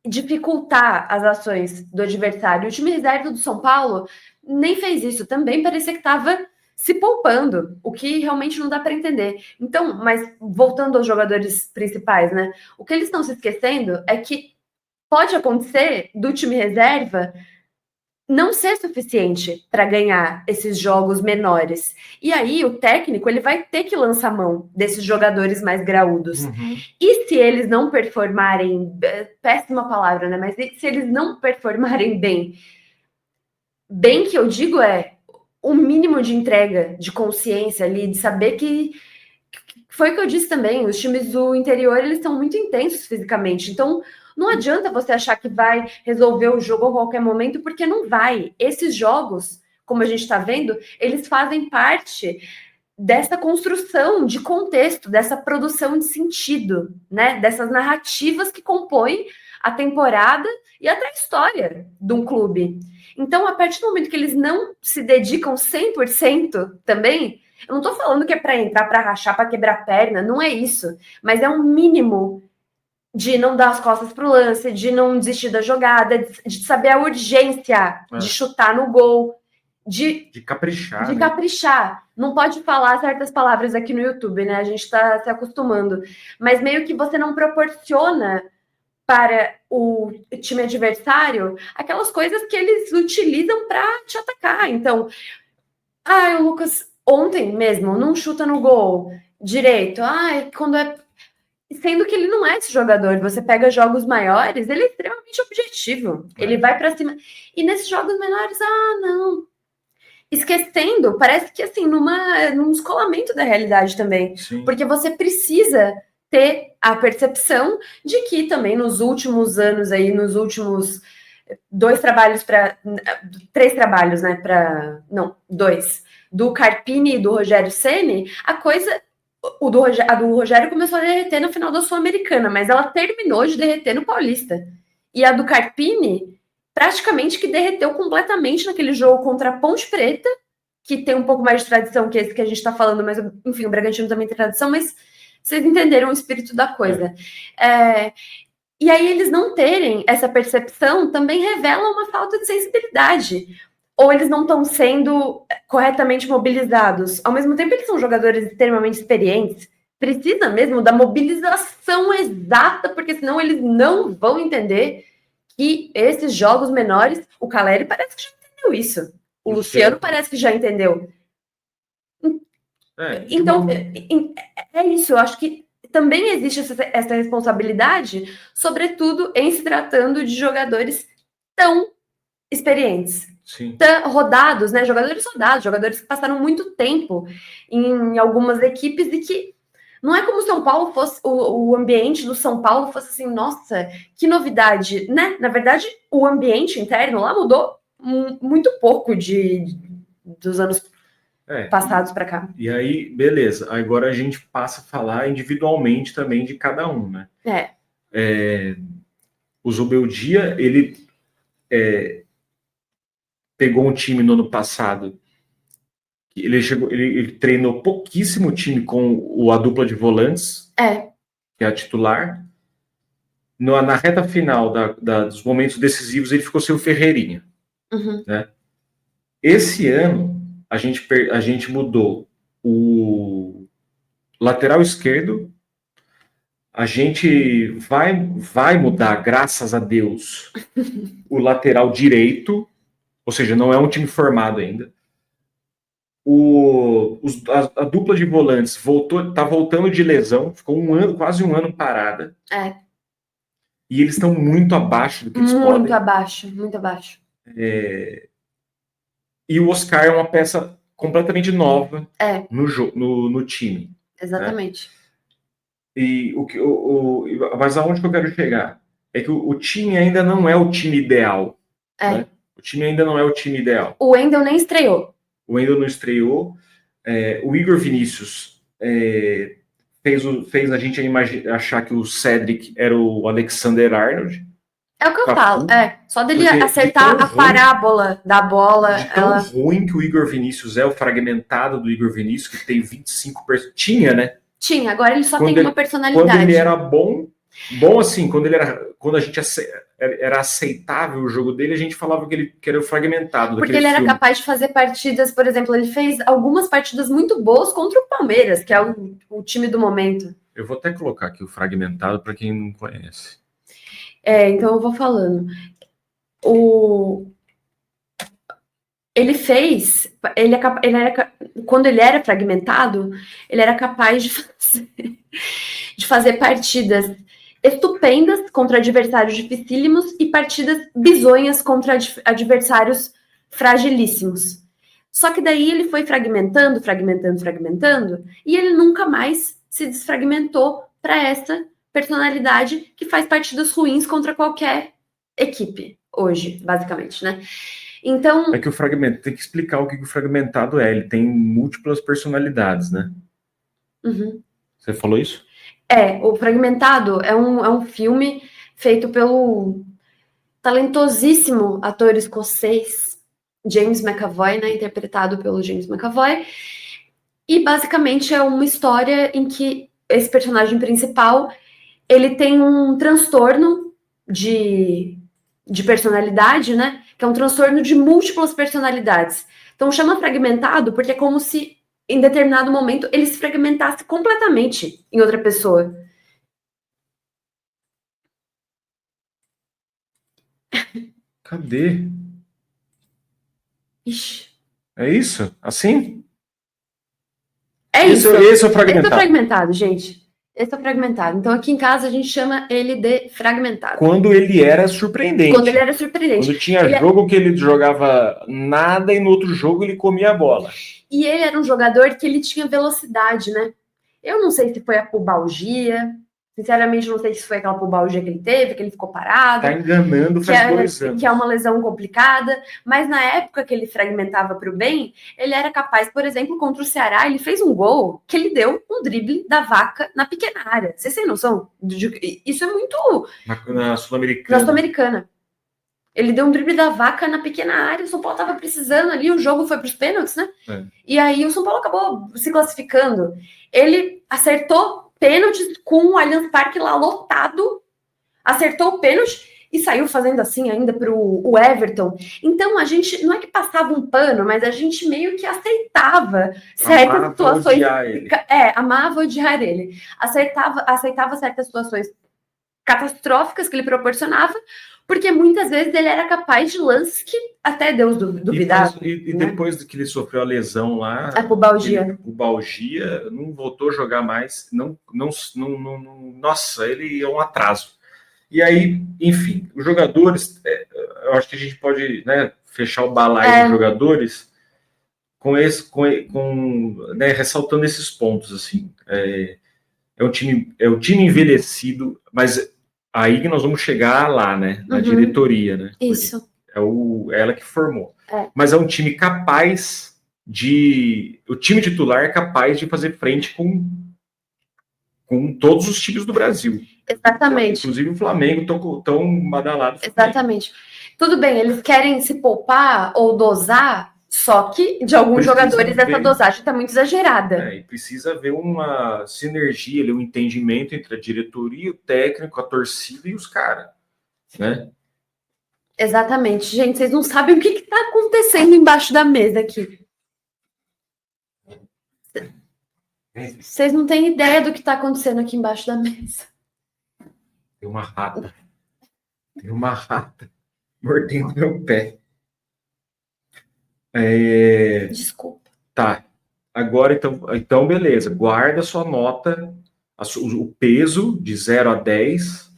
dificultar as ações do adversário. O time reserva do São Paulo nem fez isso, também parecia que estava se poupando, o que realmente não dá para entender. Então, mas voltando aos jogadores principais, né? O que eles estão se esquecendo é que pode acontecer do time reserva não ser suficiente para ganhar esses jogos menores. E aí o técnico ele vai ter que lançar mão desses jogadores mais graúdos. Uhum. E se eles não performarem, péssima palavra, né? Mas se eles não performarem bem que eu digo o mínimo de entrega, de consciência ali, de saber que foi o que eu disse também, os times do interior, eles são muito intensos fisicamente, então não adianta você achar que vai resolver o jogo a qualquer momento, porque não vai. Esses jogos, como a gente está vendo, eles fazem parte dessa construção de contexto, dessa produção de sentido, né? Dessas narrativas que compõem a temporada e até a história de um clube. Então, a partir do momento que eles não se dedicam 100% também, eu não estou falando que é para entrar, para rachar, para quebrar perna, não é isso. Mas é um mínimo de não dar as costas para o lance, de não desistir da jogada, de saber a urgência de chutar no gol, de caprichar. De caprichar. Não pode falar certas palavras aqui no YouTube, né? A gente está se acostumando. Mas meio que você não proporciona para o time adversário aquelas coisas que eles utilizam para te atacar. Então, o Lucas ontem mesmo não chuta no gol, direito. Quando é. Sendo que ele não é esse jogador. Você pega jogos maiores, ele é extremamente objetivo. Ele vai para cima. E nesses jogos menores, não. Esquecendo, parece que assim, num descolamento da realidade também. Sim. Porque você precisa ter a percepção de que também nos últimos anos aí, nos últimos 3 trabalhos, né? Não, 2. Do Carpini e do Rogério Ceni, a coisa. A do Rogério começou a derreter no final da Sul-Americana, mas ela terminou de derreter no Paulista. E a do Carpini, praticamente que derreteu completamente naquele jogo contra a Ponte Preta, que tem um pouco mais de tradição que esse que a gente está falando, mas enfim, o Bragantino também tem tradição, mas vocês entenderam o espírito da coisa. E aí eles não terem essa percepção também revela uma falta de sensibilidade. Ou eles não estão sendo corretamente mobilizados. Ao mesmo tempo, eles são jogadores extremamente experientes. Precisa mesmo da mobilização exata, porque senão eles não vão entender que esses jogos menores, o Caleri parece que já entendeu isso. O Luciano parece que já entendeu. Então, é isso. Eu acho que também existe essa responsabilidade, sobretudo em se tratando de jogadores tão experientes. Sim. Rodados, né? Jogadores rodados, jogadores que passaram muito tempo em algumas equipes e que não é como o São Paulo fosse, o ambiente do São Paulo fosse assim, nossa, que novidade, né? Na verdade, o ambiente interno lá mudou muito pouco dos anos passados para cá. E aí, beleza. Agora a gente passa a falar individualmente também de cada um, né? O Zubeldia, ele pegou um time no ano passado. Ele treinou pouquíssimo time com a dupla de volantes, que é a titular. Na reta final dos momentos decisivos, ele ficou sem o Ferreirinha. Né? Esse ano, a gente mudou o lateral esquerdo. A gente vai mudar, graças a Deus, o lateral direito. Ou seja, não é um time formado ainda. A dupla de volantes tá voltando de lesão, ficou quase um ano parada. E eles estão muito abaixo do que eles podem. Muito abaixo. E o Oscar é uma peça completamente nova no time. Exatamente. Né? Mas aonde que eu quero chegar? É que o time ainda não é o time ideal. Né? O time ainda não é o time ideal. O Wendel nem estreou. O Wendel não estreou. O Igor Vinícius fez a gente achar que o Cedric era o Alexander Arnold. É o que eu falo. Só dele acertar a parábola da bola. De tão ruim que o Igor Vinícius é, o fragmentado do Igor Vinícius, que tem 25 Tinha, né? Tinha, agora ele só tem uma personalidade. Quando ele era bom assim, quando a gente era aceitável o jogo dele, a gente falava que era fragmentado. Porque ele era capaz de fazer partidas, por exemplo, ele fez algumas partidas muito boas contra o Palmeiras, que é o time do momento. Eu vou até colocar aqui o fragmentado para quem não conhece. Então eu vou falando. Ele fez, quando ele era fragmentado, ele era capaz de fazer partidas estupendas contra adversários dificílimos e partidas bizonhas contra adversários fragilíssimos. Só que daí ele foi fragmentando, e ele nunca mais se desfragmentou para essa personalidade que faz partidas ruins contra qualquer equipe hoje, basicamente, né? Então, é que o fragmento tem que explicar o que o fragmentado é. Ele tem múltiplas personalidades, né? Você falou isso? O Fragmentado é um filme feito pelo talentosíssimo ator escocês James McAvoy, né? Interpretado pelo James McAvoy. E basicamente é uma história em que esse personagem principal ele tem um transtorno de personalidade, né? Que é um transtorno de múltiplas personalidades. Então chama fragmentado porque é como se em determinado momento ele se fragmentasse completamente em outra pessoa. Cadê? Ixi. É isso? Assim? isso. Esse é o fragmentado. Esse é o fragmentado, gente. Esse é o fragmentado. Então, aqui em casa, a gente chama ele de fragmentado. Quando ele era surpreendente. Quando tinha jogo que ele jogava nada e no outro jogo ele comia a bola. E ele era um jogador que ele tinha velocidade, né? Eu não sei se foi a pubalgia. Sinceramente, não sei se foi aquela pubalgia que ele teve, que ele ficou parado. Tá enganando faz 2 anos. Que é uma lesão complicada. Mas na época que ele fragmentava para o bem, ele era capaz, por exemplo, contra o Ceará, ele fez um gol que ele deu um drible da vaca na pequena área. Vocês têm noção? Isso é muito... Na Sul-Americana. Na Sul-Americana. Ele deu um drible da vaca na pequena área, o São Paulo estava precisando ali, o jogo foi para os pênaltis, né? E aí o São Paulo acabou se classificando. Ele acertou pênaltis com o Allianz Parque lá lotado, acertou o pênalti e saiu fazendo assim ainda para o Everton. Então a gente, não é que passava um pano, mas a gente meio que aceitava certas situações. Amava odiar ele. Aceitava certas situações catastróficas que ele proporcionava, porque muitas vezes ele era capaz de lances que até Deus duvidava. E depois que ele sofreu a lesão lá, a pubalgia, não voltou a jogar mais, nossa, ele é um atraso. E aí, enfim, os jogadores, eu acho que a gente pode, né, fechar o balaio dos jogadores ressaltando esses pontos, assim. É um time envelhecido, mas aí que nós vamos chegar lá, né? Na diretoria, né? Isso. É ela que formou. Mas é um time capaz de... O time titular é capaz de fazer frente com todos os times do Brasil. Exatamente. Inclusive o Flamengo tão badalado. Exatamente. Tudo bem, eles querem se poupar ou dosar, só que de alguns jogadores essa dosagem está muito exagerada. E precisa haver uma sinergia, um entendimento entre a diretoria, o técnico, a torcida e os caras, né? Exatamente. Gente, vocês não sabem o que está acontecendo embaixo da mesa aqui. Vocês não têm ideia do que está acontecendo aqui embaixo da mesa. Tem uma rata mordendo meu pé. Desculpa. Tá. Agora, então, beleza. Guarda sua nota, o peso de 0 a 10,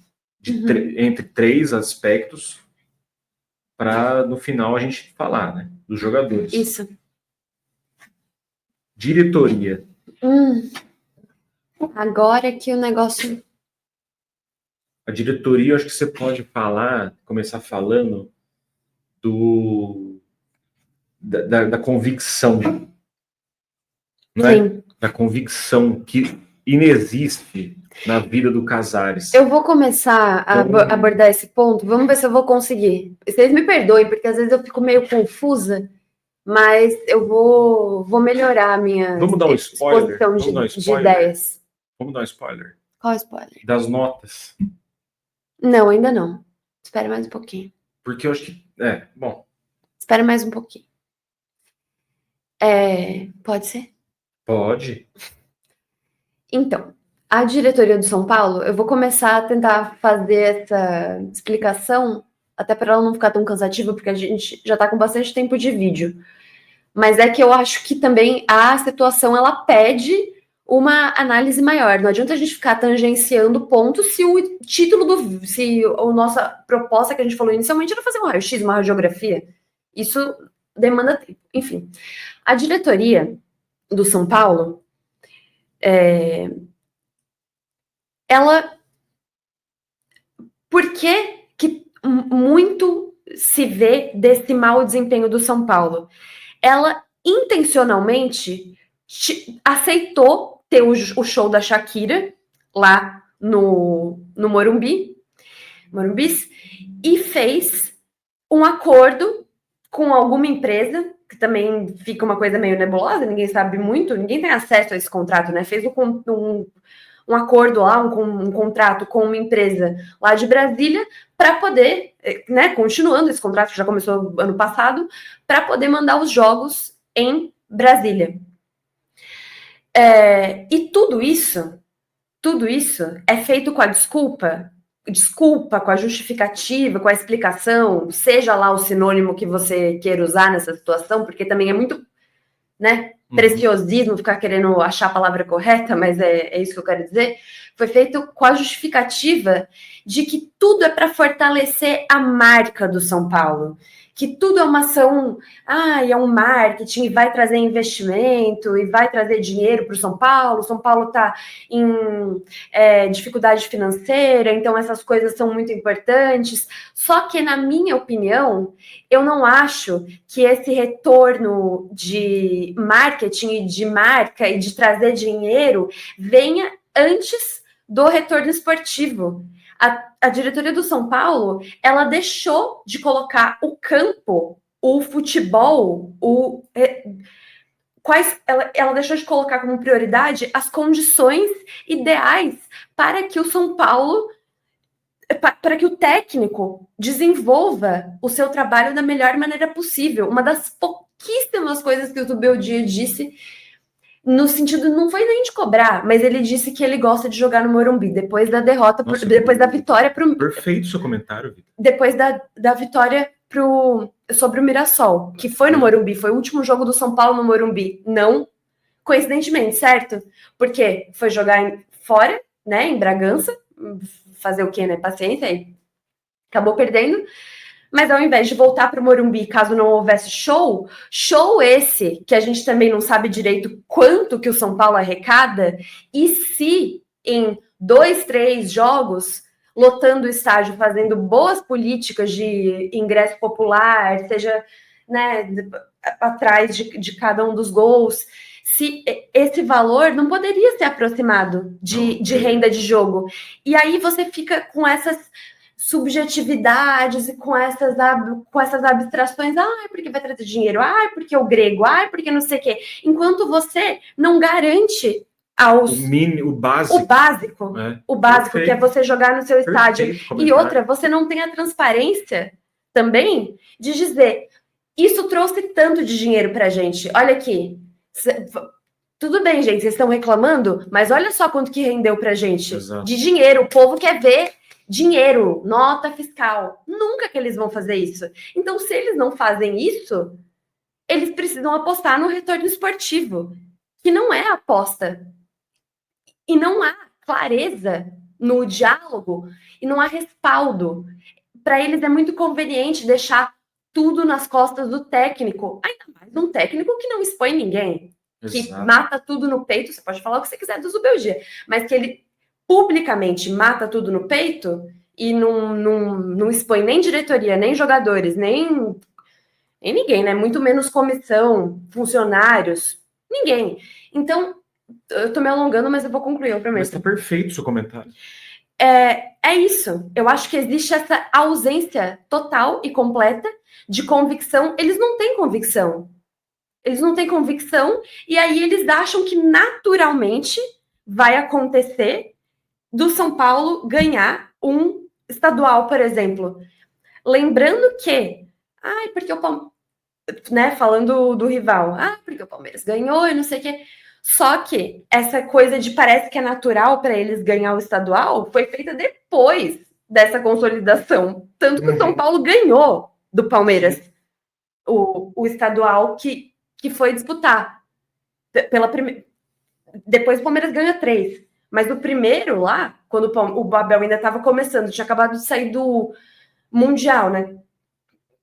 entre 3 aspectos, para no final a gente falar, né? Dos jogadores. Isso. Diretoria. Agora que o negócio... A diretoria, eu acho que você pode começar falando da convicção. Não é? Da convicção que inexiste na vida do Casares. Eu vou começar a abordar esse ponto. Vamos ver se eu vou conseguir. Vocês me perdoem, porque às vezes eu fico meio confusa, mas eu vou melhorar a minha exposição de ideias. Vamos dar um spoiler? Qual spoiler? Das notas. Não, ainda não. Espera mais um pouquinho. Porque eu acho que... bom. Espera mais um pouquinho. Pode ser? Pode. Então, a diretoria do São Paulo, eu vou começar a tentar fazer essa explicação, até para ela não ficar tão cansativa, porque a gente já está com bastante tempo de vídeo. Mas é que eu acho que também a situação, ela pede uma análise maior. Não adianta a gente ficar tangenciando pontos se o título se a nossa proposta que a gente falou inicialmente era fazer um raio-x, uma radiografia. Isso demanda tempo. Enfim, a diretoria do São Paulo, ela... Por que muito se vê desse mau desempenho do São Paulo? Ela intencionalmente aceitou ter o show da Shakira lá no Morumbis, e fez um acordo com alguma empresa, que também fica uma coisa meio nebulosa, ninguém sabe muito, ninguém tem acesso a esse contrato, né? Fez um acordo lá, um contrato com uma empresa lá de Brasília para poder, né, continuando esse contrato que já começou ano passado, para poder mandar os jogos em Brasília. E tudo isso é feito com a desculpa, com a justificativa, com a explicação, seja lá o sinônimo que você queira usar nessa situação, porque também é muito, né, preciosismo, ficar querendo achar a palavra correta, mas é isso que eu quero dizer, foi feito com a justificativa de que tudo é para fortalecer a marca do São Paulo, que tudo é uma ação, é um marketing, e vai trazer investimento, e vai trazer dinheiro para o São Paulo está em dificuldade financeira, então essas coisas são muito importantes, só que, na minha opinião, eu não acho que esse retorno de marketing e de marca e de trazer dinheiro venha antes do retorno esportivo. A diretoria do São Paulo, ela deixou de colocar o campo, o futebol, ela deixou de colocar como prioridade as condições ideais para que o São Paulo, para que o técnico desenvolva o seu trabalho da melhor maneira possível. Uma das pouquíssimas coisas que o Tubeldia disse, no sentido, não foi nem de cobrar, mas ele disse que ele gosta de jogar no Morumbi, depois da derrota, depois da vitória pro... Perfeito seu comentário, Vitor. Depois da vitória sobre o Mirassol, que foi no Morumbi, foi o último jogo do São Paulo no Morumbi, não coincidentemente, certo? Porque foi jogar fora, né, em Bragança, fazer o quê, né, paciência, aí acabou perdendo. Mas ao invés de voltar para o Morumbi, caso não houvesse show esse, que a gente também não sabe direito quanto que o São Paulo arrecada, e se em 2, 3 jogos, lotando o estádio, fazendo boas políticas de ingresso popular, seja, né, atrás de cada um dos gols, se esse valor não poderia ser aproximado de renda de jogo. E aí você fica com essas subjetividades e com essas abstrações, porque vai trazer dinheiro, porque o grego, porque não sei o quê, enquanto você não garante o básico, que é você jogar no seu estádio. E outra, você não tem a transparência também de dizer, isso trouxe tanto de dinheiro pra gente, olha aqui, tudo bem, gente, vocês estão reclamando, mas olha só quanto que rendeu pra gente. Exato. De dinheiro, o povo quer ver dinheiro, nota fiscal. Nunca que eles vão fazer isso. Então, se eles não fazem isso, eles precisam apostar no retorno esportivo, que não é aposta. E não há clareza no diálogo e não há respaldo. Para eles é muito conveniente deixar tudo nas costas do técnico, ainda mais um técnico que não expõe ninguém, que mata tudo no peito. Você pode falar o que você quiser do Zubeldia, mas que ele publicamente mata tudo no peito e não expõe nem diretoria, nem jogadores, nem ninguém, né? Muito menos comissão, funcionários, ninguém. Então, eu tô me alongando, mas eu vou concluir, eu prometo. Mas tá perfeito o seu comentário. É isso. Eu acho que existe essa ausência total e completa de convicção. Eles não têm convicção. Eles não têm convicção e aí eles acham que naturalmente vai acontecer do São Paulo ganhar um estadual, por exemplo. Lembrando que, porque o Palmeiras, né, falando do rival, porque o Palmeiras ganhou e não sei o quê. Só que essa coisa de parece que é natural para eles ganhar o estadual foi feita depois dessa consolidação. Tanto que o São Paulo ganhou do Palmeiras o estadual que foi disputar. Depois o Palmeiras ganha 3. Mas o primeiro lá, quando o Babel ainda estava começando, tinha acabado de sair do Mundial, né?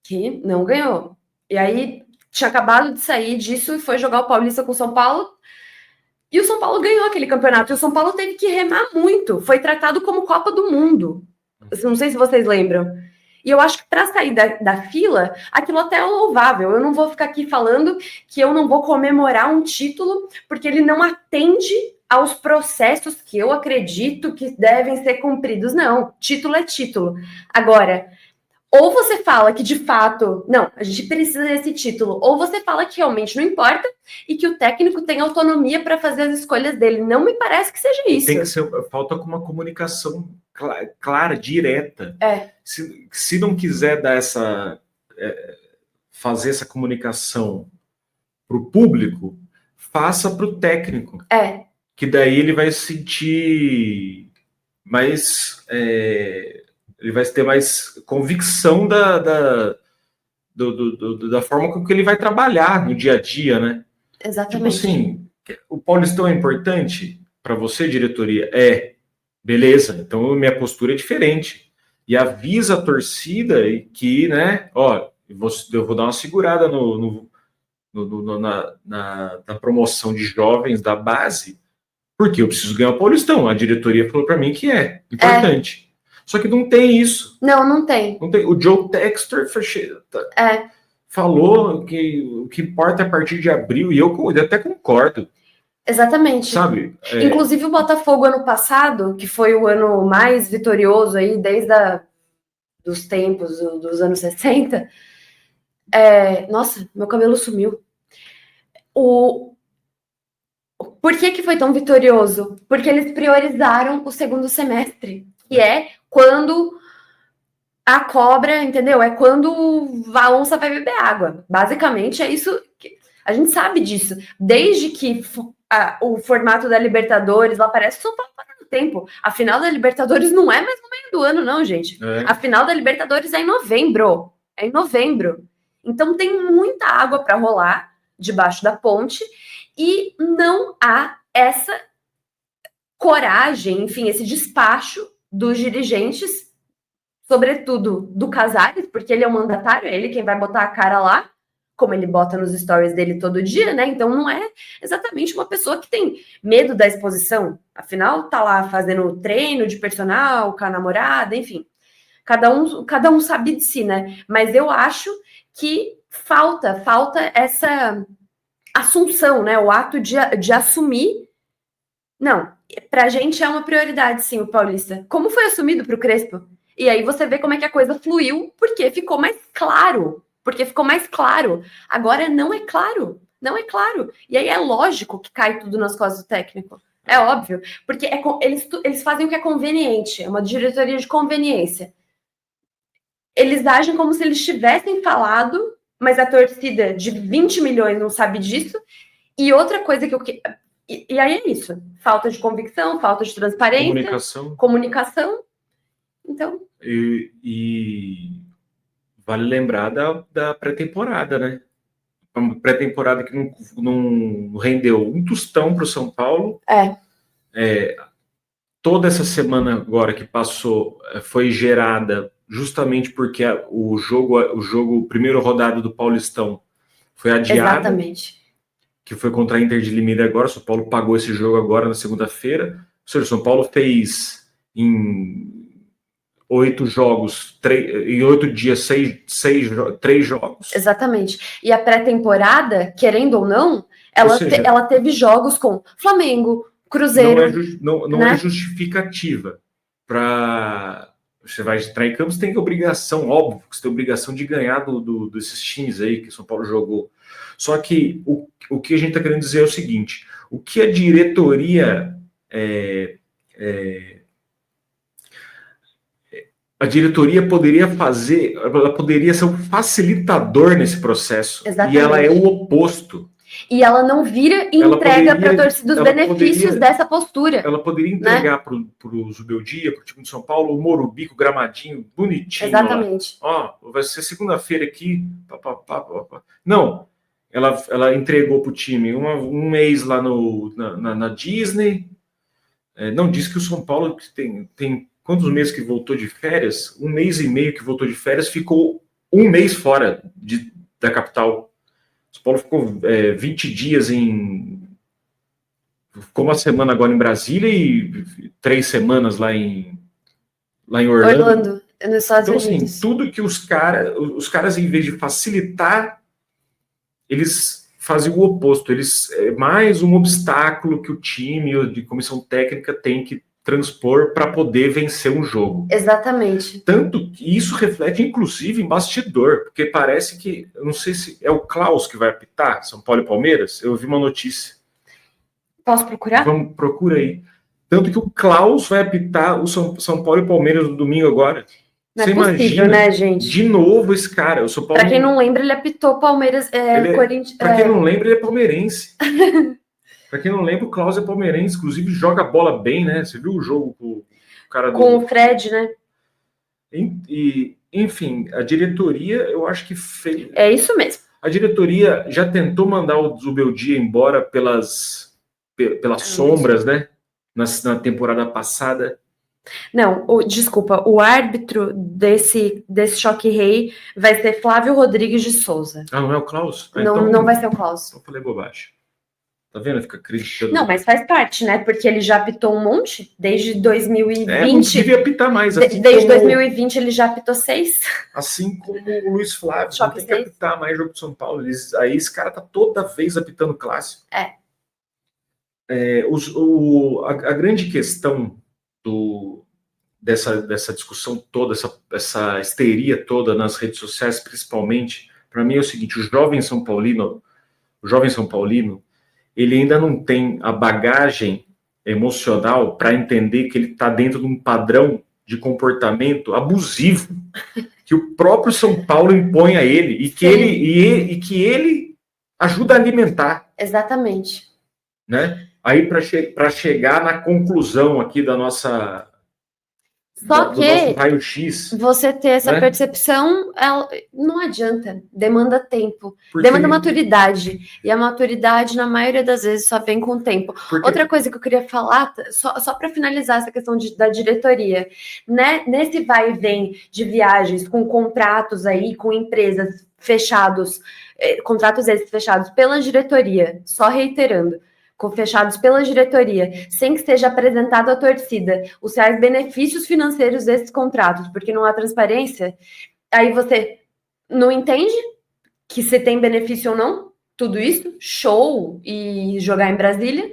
Que não ganhou. E aí tinha acabado de sair disso e foi jogar o Paulista com o São Paulo. E o São Paulo ganhou aquele campeonato. E o São Paulo teve que remar muito. Foi tratado como Copa do Mundo. Não sei se vocês lembram. E eu acho que para sair da fila, aquilo até é louvável. Eu não vou ficar aqui falando que eu não vou comemorar um título, porque ele não atende aos processos que eu acredito que devem ser cumpridos. Não, título é título. Agora, ou você fala que de fato, não, a gente precisa desse título, ou você fala que realmente não importa e que o técnico tem autonomia para fazer as escolhas dele. Não me parece que seja isso. Tem que ser, falta uma comunicação clara, direta. Se não quiser dar fazer essa comunicação para o público, faça para o técnico. Que daí ele vai se sentir mais... ele vai ter mais convicção da forma com que ele vai trabalhar no dia a dia, né? Exatamente. Tipo assim, o Paulistão é importante para você, diretoria? Beleza, então minha postura é diferente. E avisa a torcida que, né, ó, eu vou dar uma segurada na promoção de jovens da base, porque eu preciso ganhar o Paulistão. A diretoria falou para mim que é importante. Só que não tem isso. Não tem. O Joe Textor falou que o que importa é a partir de abril, e eu até concordo. Exatamente. Sabe? Inclusive o Botafogo ano passado, que foi o ano mais vitorioso aí, desde dos tempos dos anos 60. Nossa, meu cabelo sumiu. Por que foi tão vitorioso? Porque eles priorizaram o segundo semestre, que é quando a cobra, entendeu? É quando a onça vai beber água. Basicamente é isso. A gente sabe disso. Desde que o formato da Libertadores lá parece que só tá passando tempo. A final da Libertadores não é mais no meio do ano, não, gente. A final da Libertadores é em novembro. É em novembro. Então tem muita água para rolar debaixo da ponte e não há essa coragem, enfim, esse despacho dos dirigentes, sobretudo do Casares, porque ele é o mandatário, é ele quem vai botar a cara lá, como ele bota nos stories dele todo dia, né? Então não é exatamente uma pessoa que tem medo da exposição. Afinal, tá lá fazendo treino de personal com a namorada, enfim. Cada um sabe de si, né? Mas eu acho que falta essa assunção, né? O ato de assumir. Não, pra gente é uma prioridade, sim, o Paulista. Como foi assumido pro Crespo? E aí você vê como é que a coisa fluiu, porque ficou mais claro. Agora não é claro. Não é claro. E aí é lógico que cai tudo nas costas do técnico. É óbvio. Porque eles fazem o que é conveniente. É uma diretoria de conveniência. Eles agem como se eles tivessem falado, mas a torcida de 20 milhões não sabe disso. E outra coisa que eu... E aí é isso. Falta de convicção, falta de transparência. Comunicação. Então... E vale lembrar da pré-temporada, né? Uma pré-temporada que não rendeu um tostão para o São Paulo. Toda essa semana agora que passou foi gerada justamente porque o primeiro rodada do Paulistão foi adiado. Exatamente. Que foi contra a Inter de Limeira agora. O São Paulo pagou esse jogo agora na segunda-feira. Ou seja, o São Paulo fez em 8 jogos, em 8 dias, 3 jogos. Exatamente. E a pré-temporada, querendo ou não, ela teve jogos com Flamengo, Cruzeiro. Não é justificativa para... Você vai entrar em campo, você tem obrigação, óbvio, que você tem obrigação de ganhar desses times aí que o São Paulo jogou. Só que o que a gente está querendo dizer é o seguinte: o que a diretoria poderia fazer, ela poderia ser um facilitador nesse processo. Exatamente. E ela é o oposto. E ela não vira e entrega para a torcida os benefícios dessa postura. Ela poderia entregar, né, para o Zubeldia, para o time de São Paulo, o Morumbi, o gramadinho bonitinho. Exatamente. Ó, vai ser segunda-feira aqui. Não, ela entregou para o time um mês lá na Disney. Não, diz que o São Paulo tem quantos meses que voltou de férias? 1 mês e meio que voltou de férias, ficou 1 mês fora da capital. São Paulo ficou 20 dias ficou uma semana agora em Brasília e 3 semanas lá em Orlando. Nos Estados Unidos. Então, assim, tudo que os caras, em vez de facilitar, eles fazem o oposto. É mais um obstáculo que o time de comissão técnica tem que transpor para poder vencer um jogo. Exatamente. Tanto que isso reflete, inclusive, em bastidor, porque parece que, eu não sei se é o Klaus que vai apitar, São Paulo e Palmeiras, eu vi uma notícia. Posso procurar? Procura aí. Tanto que o Klaus vai apitar o São Paulo e Palmeiras no domingo agora. Não é possível, né, gente? De novo esse cara. O São Paulo... Pra quem não lembra, ele apitou Palmeiras, Corinthians... Pra quem não lembra, ele é palmeirense. Pra quem não lembra, o Klaus é palmeirense, inclusive joga bola bem, né? Você viu o jogo com o cara com o Fred, né? Enfim, a diretoria, eu acho que fez... É isso mesmo. A diretoria já tentou mandar o Zubeldia embora pelas sombras, né? Na temporada passada. Não, desculpa, o árbitro desse Choque Rei vai ser Flávio Rodrigues de Souza. Ah, não é o Klaus? Não vai ser o Klaus. Eu falei bobagem. Tá vendo? Fica acreditando. Não, mas faz parte, né? Porque ele já apitou um monte desde 2020. Não devia apitar mais. Assim desde 2020 ele já apitou 6. Assim como o Luiz Flávio. Choque não tem 6. Que apitar mais jogo de São Paulo. Aí esse cara tá toda vez apitando clássico. A grande questão dessa discussão toda, essa histeria toda nas redes sociais, principalmente, para mim é o seguinte: o jovem São Paulino, ele ainda não tem a bagagem emocional para entender que ele está dentro de um padrão de comportamento abusivo que o próprio São Paulo impõe a ele e que ele ajuda a alimentar. Exatamente. Né? Aí para chegar na conclusão aqui da nossa Só do nosso raio-x, você ter essa percepção, não adianta, demanda tempo, porque... demanda maturidade, e a maturidade, na maioria das vezes, só vem com o tempo. Outra coisa que eu queria falar, só para finalizar essa questão da diretoria, né? Nesse vai e vem de viagens, com contratos aí, com empresas fechados, contratos esses fechados pela diretoria, só reiterando, fechados pela diretoria, sem que seja apresentado à torcida os reais benefícios financeiros desses contratos, porque não há transparência, aí você não entende que se tem benefício ou não, tudo isso, show, e jogar em Brasília,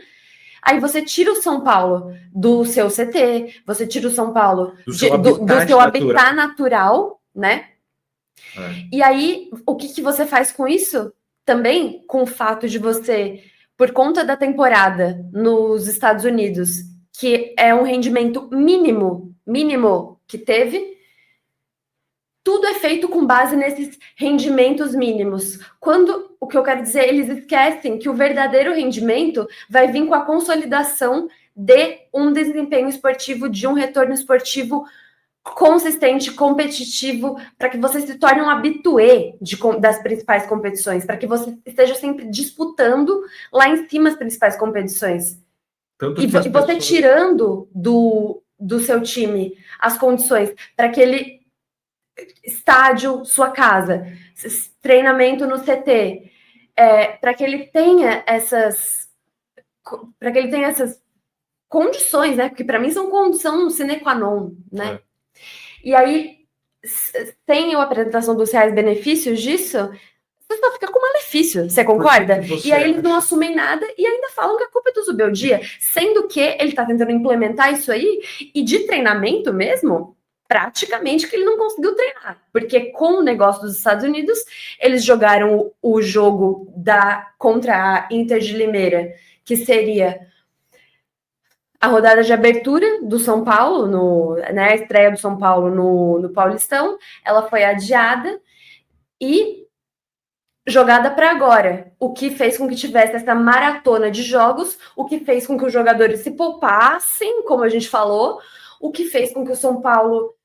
aí você tira o São Paulo do seu CT, você tira o São Paulo do seu habitat natural, né? E aí, o que você faz com isso? Também com o fato de você... por conta da temporada nos Estados Unidos, que é um rendimento mínimo que teve, tudo é feito com base nesses rendimentos mínimos. Quando, o que eu quero dizer, eles esquecem que o verdadeiro rendimento vai vir com a consolidação de um desempenho esportivo, de um retorno esportivo consistente, competitivo, para que você se torne um habitué das principais competições, para que você esteja sempre disputando lá em cima as principais competições. E você tirando do seu time as condições para aquele estádio, sua casa, treinamento no CT, para que ele tenha essas condições, né? Porque para mim são condição sine qua non, né? E aí, sem a apresentação dos reais benefícios disso, você só fica com malefício, você concorda? E aí eles não assumem nada e ainda falam que a culpa é do Zubeldia, sendo que ele está tentando implementar isso aí, e de treinamento mesmo, praticamente que ele não conseguiu treinar, porque com o negócio dos Estados Unidos, eles jogaram o jogo contra a Inter de Limeira, que seria... a rodada de abertura do São Paulo, a estreia do São Paulo no Paulistão, ela foi adiada e jogada para agora, o que fez com que tivesse essa maratona de jogos, o que fez com que os jogadores se poupassem, como a gente falou, o que fez com que o São Paulo...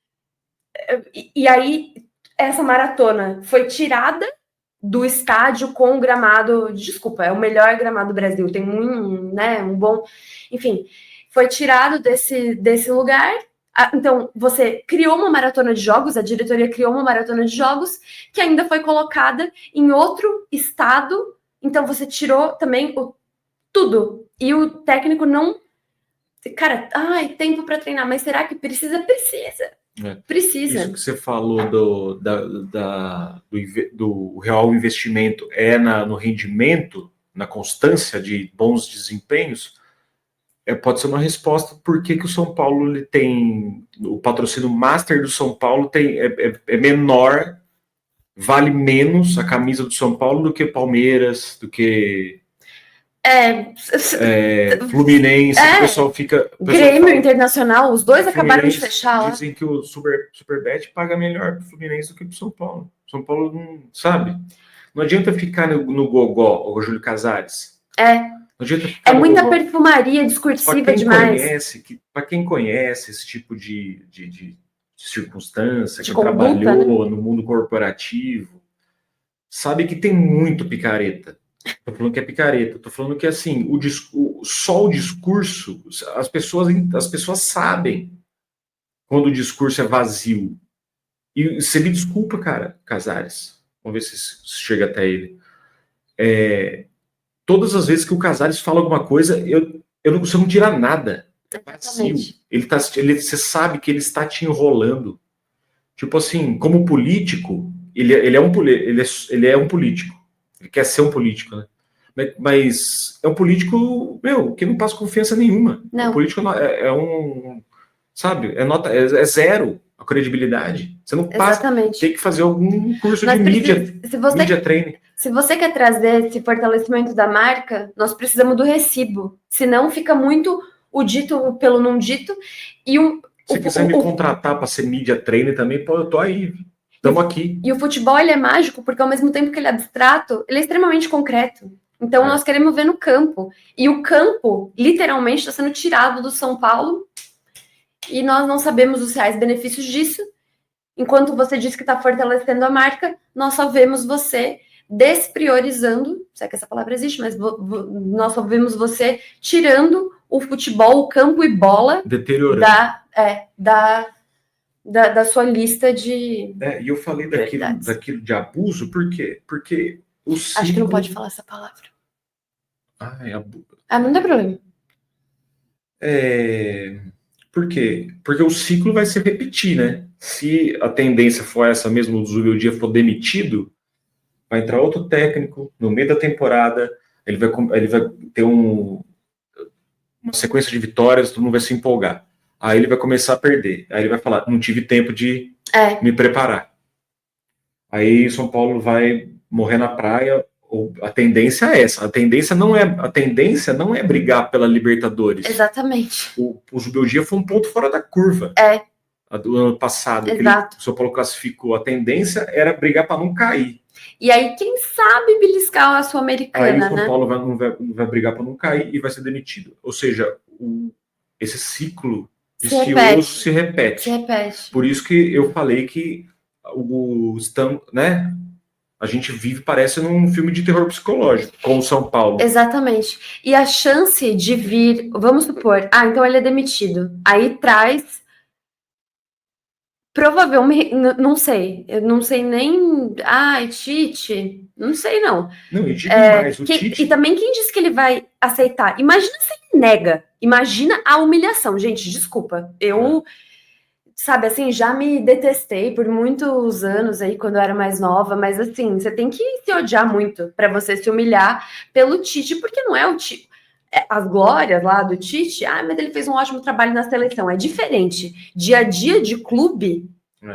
E aí, essa maratona foi tirada do estádio com o gramado... Desculpa, é o melhor gramado do Brasil, tem um bom... Enfim... foi tirado desse lugar. Então, você criou uma maratona de jogos, a diretoria criou uma maratona de jogos, que ainda foi colocada em outro estado. Então, você tirou também tudo. E o técnico não... Cara, tempo para treinar, mas será que precisa? Precisa. Precisa. Isso que você falou do real investimento no rendimento, na constância de bons desempenhos... pode ser uma resposta por que o São Paulo ele tem o patrocínio Master do São Paulo é menor, vale menos a camisa do São Paulo do que Palmeiras, do que Fluminense. O pessoal fica... Grêmio, Internacional, os dois acabaram de fechar lá. Dizem que o Superbet paga melhor para o Fluminense do que para o São Paulo. São Paulo não sabe. Não adianta ficar no gogó, o Júlio Casares. É muita perfumaria discursiva demais. Para quem conhece esse tipo de circunstância, que conduta, trabalhou né? no mundo corporativo, sabe que tem muito picareta. Tô falando que é picareta. Tô falando que, assim, só o discurso, as pessoas sabem quando o discurso é vazio. E você me desculpa, cara, Casares. Vamos ver se chega até ele. Todas as vezes que o Casares fala alguma coisa, você não tira nada. É vazio. Você sabe que ele está te enrolando. Tipo assim, como político, ele é um político. Ele quer ser um político, né? Mas é um político, que não passa confiança nenhuma. Não. O político é um, sabe, é zero a credibilidade. Você não passa. Exatamente. Tem que fazer algum curso de mídia training. Se você quer trazer esse fortalecimento da marca, nós precisamos do recibo. Senão fica muito o dito pelo não dito. Se quiser me contratar para ser mídia trainer também, pô, eu tô aí. Estamos aqui. E o futebol, ele é mágico, porque ao mesmo tempo que ele é abstrato, ele é extremamente concreto. Então, nós queremos ver no campo. E o campo, literalmente, está sendo tirado do São Paulo. E nós não sabemos os reais benefícios disso. Enquanto você diz que está fortalecendo a marca, nós só vemos você despriorizando, se é que essa palavra existe, mas nós só vemos você tirando o futebol, o campo e bola deteriorando da sua lista de. E eu falei daquilo de abuso, por quê? Porque o ciclo... Acho que não pode falar essa palavra. É abuso. Não tem problema. Por quê? Porque o ciclo vai se repetir, né? Se a tendência for essa mesmo, o Zubeldia for demitido, vai entrar outro técnico no meio da temporada, ele vai ter uma sequência de vitórias, todo mundo vai se empolgar. Aí ele vai começar a perder. Aí ele vai falar, não tive tempo de me preparar. Aí São Paulo vai morrer na praia. A tendência é essa. A tendência não é brigar pela Libertadores. Exatamente. O Zubeldia foi um ponto fora da curva. Do ano passado. Exato. O São Paulo classificou. A tendência era brigar para não cair. E aí, quem sabe beliscar a Sul-Americana, né? Aí o São Paulo não vai brigar para não cair e vai ser demitido. Ou seja, esse ciclo vicioso se repete. Por isso que eu falei que a gente vive, parece num filme de terror psicológico, com o São Paulo. Exatamente. E a chance de vir, vamos supor, então ele é demitido. Aí traz, provavelmente, não sei, eu não sei nem, Tite, não sei não. Não, e digo mais, o Tite... E também quem disse que ele vai aceitar? Imagina se ele nega, imagina a humilhação. Gente, desculpa, sabe, assim, já me detestei por muitos anos aí, quando eu era mais nova, mas assim, você tem que se odiar muito para você se humilhar pelo Tite, porque não é o Tite. As glórias lá do Tite, mas ele fez um ótimo trabalho na seleção. É diferente. Dia a dia de clube,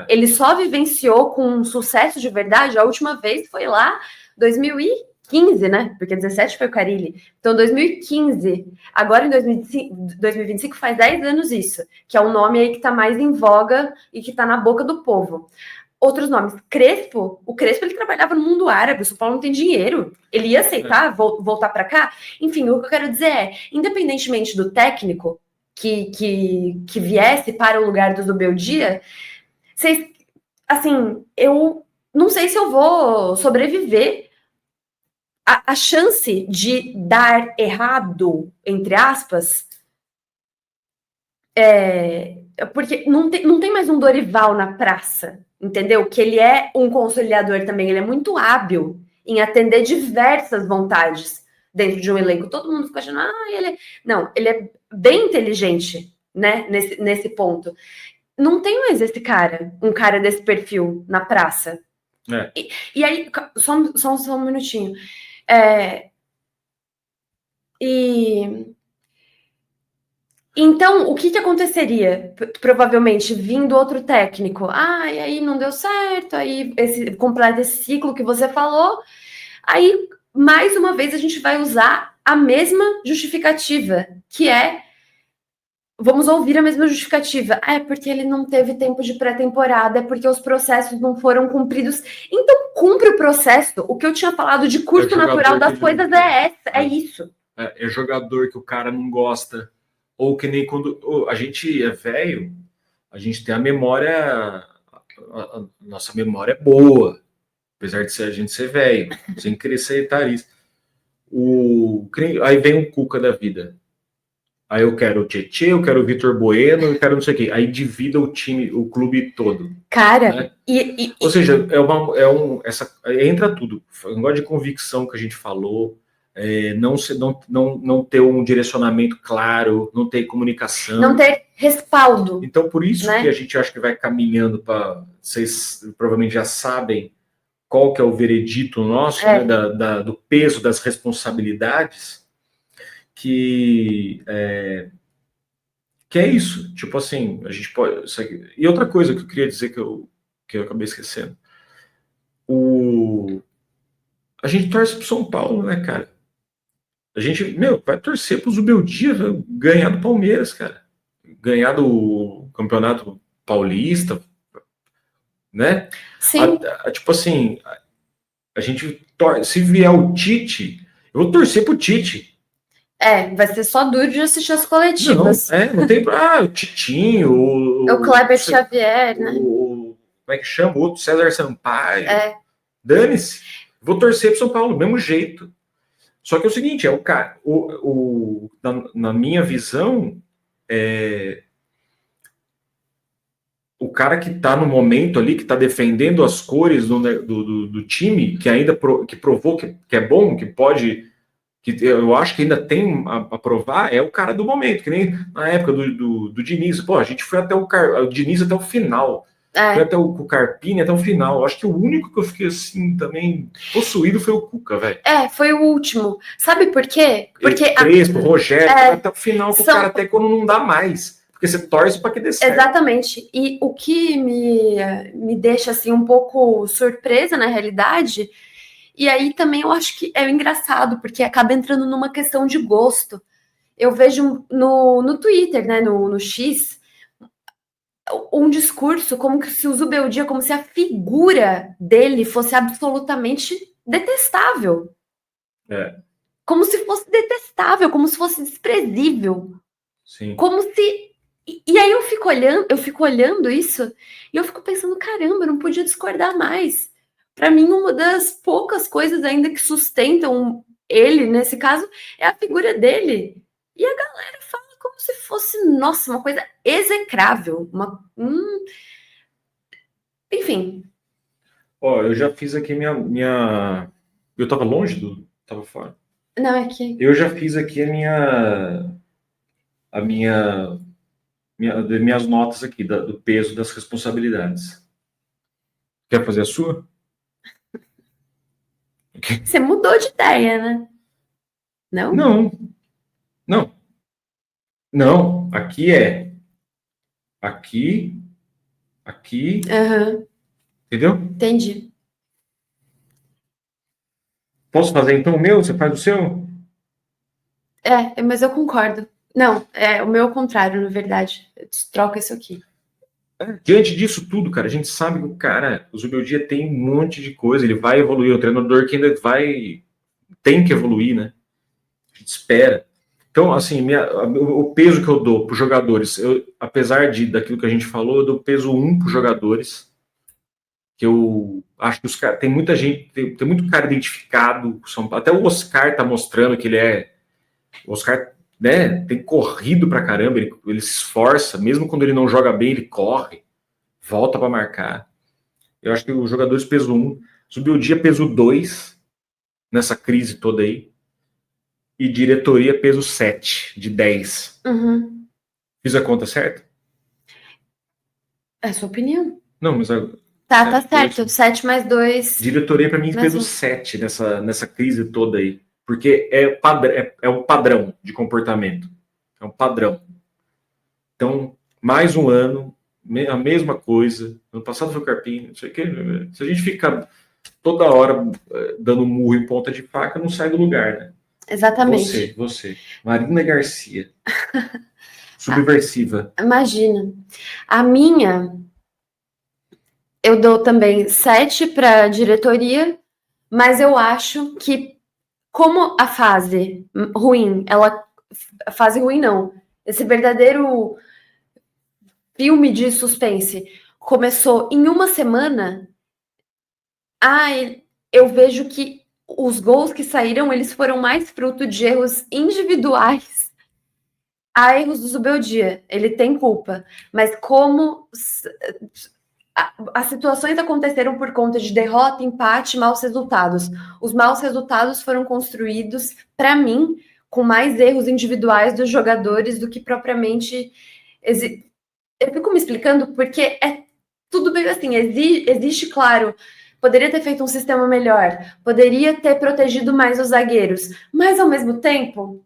ele só vivenciou com sucesso de verdade. A última vez foi lá, 2015, né? Porque 17 foi o Carille. Então, 2015. Agora, em 2025, faz 10 anos isso. Que é um nome aí que tá mais em voga e que tá na boca do povo. Outros nomes. Crespo. O Crespo, ele trabalhava no mundo árabe. O São Paulo não tem dinheiro. Ele ia aceitar voltar para cá? Enfim, o que eu quero dizer é, independentemente do técnico que viesse para o lugar do Zubeldia, assim, eu não sei se eu vou sobreviver. A chance de dar errado, entre aspas, porque não tem mais um Dorival na praça, entendeu? Que ele é um conciliador também, ele é muito hábil em atender diversas vontades dentro de um elenco. Todo mundo fica achando, ele é bem inteligente, né, nesse ponto. Não tem mais um cara desse perfil na praça. E aí, só um minutinho. Então, o que aconteceria? Provavelmente, vindo outro técnico. E aí não deu certo, aí completa esse ciclo que você falou. Aí, mais uma vez, a gente vai usar a mesma justificativa, que é... Vamos ouvir a mesma justificativa. É porque ele não teve tempo de pré-temporada, é porque os processos não foram cumpridos. Então, cumpre o processo. O que eu tinha falado de curso natural das coisas é isso. É jogador que o cara não gosta. Ou que nem quando a gente é velho, a gente tem a memória... A nossa memória é boa. apesar de a gente ser velho, sem querer ser etarista. Aí vem um Cuca da vida. Aí eu quero o Tietê, eu quero o Vitor Bueno, eu quero não sei o quê. Aí divida o time, o clube todo. Cara, né? Ou seja, entra tudo. Um negócio de convicção que a gente falou, não ter um direcionamento claro, não ter comunicação. Não ter respaldo. Então, por isso que a gente acha que vai caminhando para... Vocês provavelmente já sabem qual que é o veredito nosso, né, do peso das responsabilidades, que é isso. Tipo assim, a gente pode... E outra coisa que eu queria dizer que eu acabei esquecendo. A gente torce pro São Paulo, né, cara? A gente, vai torcer pro Zubeldia ganhar do Palmeiras, cara. Ganhar do Campeonato Paulista, né? Sim. Tipo assim, a gente se vier o Tite, eu vou torcer pro Tite. Vai ser só duro de assistir as coletivas. Não tem... o Titinho, o Kleber Xavier, né? Como é que chama? O outro, César Sampaio. Dane-se. Vou torcer pro São Paulo, do mesmo jeito. Só que é o seguinte, na minha visão, o cara que está no momento ali, que está defendendo as cores do time, que ainda que provou que é bom, que pode, que eu acho que ainda tem a provar, é o cara do momento, que nem na época do Diniz. Pô, a gente foi até o Diniz até o final. Foi até o Carpini até o final. Eu acho que o único que eu fiquei assim também possuído foi o Cuca, velho. Foi o último. Sabe por quê? Porque Crespo, Rogério, até o final, o cara até quando não dá mais. Porque você torce para que dê certo. Exatamente. E o que me deixa assim um pouco surpresa na realidade, e aí também eu acho que é engraçado, porque acaba entrando numa questão de gosto. Eu vejo no Twitter, né, no X, um discurso como se o Zubeldia, como se a figura dele fosse absolutamente detestável. Como se fosse detestável, como se fosse desprezível. Sim. Como se... E aí eu fico olhando isso e eu fico pensando, caramba, eu não podia discordar mais. Para mim, uma das poucas coisas ainda que sustentam ele, nesse caso, é a figura dele. E a galera fala como se fosse, nossa, uma coisa execrável. Enfim. Eu já fiz aqui minha... Eu tava longe Tava fora? Não, é que... Eu já fiz aqui minhas notas aqui, do peso das responsabilidades. Quer fazer a sua? Você mudou de ideia, né? Não? Não, aqui é... Aqui... Uhum. Entendeu? Entendi. Posso fazer então o meu? Você faz o seu? Mas eu concordo. Não, o meu é o contrário, na verdade. Eu troco isso aqui. Diante disso tudo, cara, a gente sabe que o Zubeldia tem um monte de coisa, ele vai evoluir, é um treinador que ainda tem que evoluir, né? A gente espera. Então, assim, o peso que eu dou para os jogadores, apesar daquilo que a gente falou, eu dou peso 1 para os jogadores, que eu acho que os caras, tem muita gente, tem muito cara identificado, até o Oscar tá mostrando que o Oscar, né, tem corrido pra caramba, ele se esforça, mesmo quando ele não joga bem, ele corre, volta para marcar. Eu acho que os jogadores peso 1, subiu o dia peso 2, nessa crise toda aí, e diretoria peso 7, de 10. Uhum. Fiz a conta certa? É a sua opinião. Não, mas... Tá certo. 7 mais 2. Diretoria, para mim, peso 7 nessa crise toda aí. Porque é um padrão de comportamento. É um padrão. Então, mais um ano, a mesma coisa. Ano passado foi o Carpini, não sei o quê. Se a gente fica toda hora dando murro em ponta de faca, não sai do lugar, né? Exatamente. Você. Marina Garcia. Subversiva. Imagina. A minha, eu dou também 7 para diretoria, mas eu acho que, como a fase ruim, fase ruim não, esse verdadeiro filme de suspense começou em uma semana, eu vejo que os gols que saíram, eles foram mais fruto de erros individuais a erros do Zubeldia. Ele tem culpa, mas como as situações aconteceram por conta de derrota, empate, maus resultados. Os maus resultados foram construídos, para mim, com mais erros individuais dos jogadores do que propriamente... Eu fico me explicando porque é tudo bem assim, existe, claro, poderia ter feito um sistema melhor, poderia ter protegido mais os zagueiros, mas ao mesmo tempo,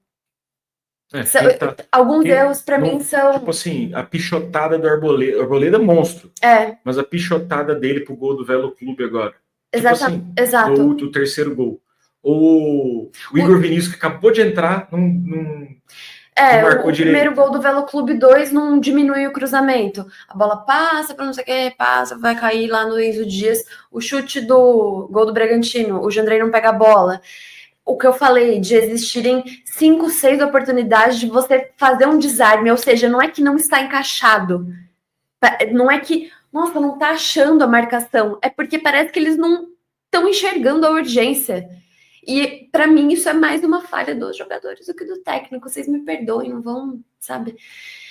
alguns erros para mim são... Tipo assim, a pichotada do Arboleda, o Arboleda é monstro, mas a pichotada dele pro gol do Velo Clube agora, tipo assim, exato. O terceiro gol. O Igor Vinícius, que acabou de entrar, não marcou o primeiro gol do Velo Clube 2 não diminui o cruzamento. A bola passa para não sei o que, passa, vai cair lá no Enzo Dias. O chute do gol do Bragantino, o Jandrei não pega a bola. O que eu falei, de existirem 5, 6 oportunidades de você fazer um desarme, ou seja, não é que não está encaixado. Não é que, nossa, não está achando a marcação. É porque parece que eles não estão enxergando a urgência. E para mim isso é mais uma falha dos jogadores do que do técnico. Vocês me perdoem, não vão, sabe?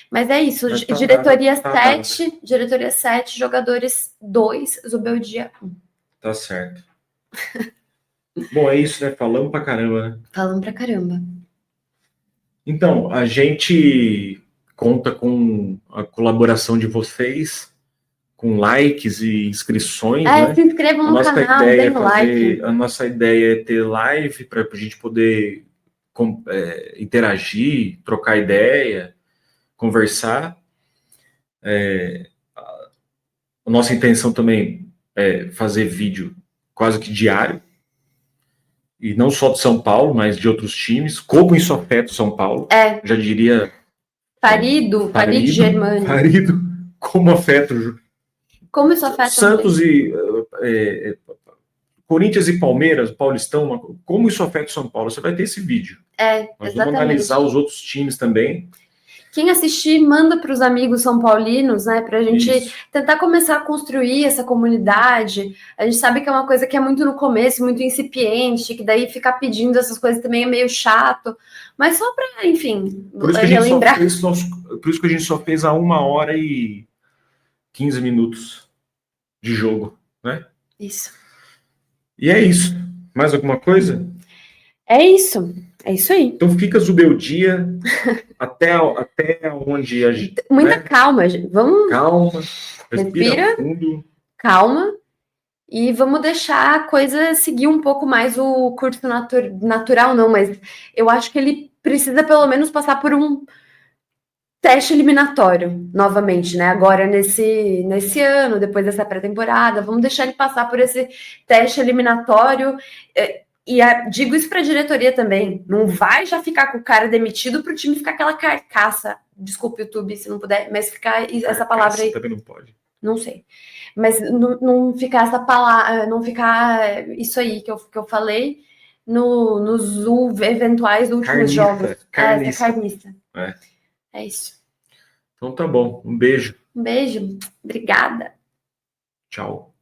Mas é isso. Mas diretoria 7, diretoria 7, jogadores 2, Zubeldia 1. Tá certo. Bom, é isso, né? Falamos pra caramba, né? Falamos pra caramba. Então, a gente conta com a colaboração de vocês, com likes e inscrições, né? Se inscrevam no canal, deem like. A nossa ideia é ter live para a gente poder interagir, trocar ideia, conversar. A nossa intenção também é fazer vídeo quase que diário, e não só de São Paulo, mas de outros times, como isso afeta o São Paulo. Já diria... Farid Germani. Farido, como afeta o... Como isso afeta Santos e Corinthians e Palmeiras, Paulistão, como isso afeta o São Paulo? Você vai ter esse vídeo. Nós vamos analisar os outros times também. Quem assistir, manda para os amigos são paulinos, né? Para a gente tentar começar a construir essa comunidade. A gente sabe que é uma coisa que é muito no começo, muito incipiente, que daí ficar pedindo essas coisas também é meio chato. Mas só para, enfim, relembrar. Por isso que a gente só fez a 1h e 15 minutos de jogo, né? Isso. E é isso. Mais alguma coisa? É isso. É isso aí. Então fica Zubeldia até onde a gente... Muita calma, gente. Vamos... Calma. Respira fundo. Calma. E vamos deixar a coisa seguir um pouco mais o curso natural, não, mas eu acho que ele precisa pelo menos passar por um teste eliminatório, novamente, né? Agora, nesse ano, depois dessa pré-temporada, vamos deixar ele passar por esse teste eliminatório. E digo isso para a diretoria também. Não vai já ficar com o cara demitido para o time ficar aquela carcaça. Desculpe, YouTube, se não puder, mas ficar essa palavra aí. Também não pode. Não sei. Mas não ficar essa palavra, não ficar isso aí que eu falei nos eventuais últimos jogos. Carniça. É isso. Então tá bom. Um beijo. Um beijo. Obrigada. Tchau.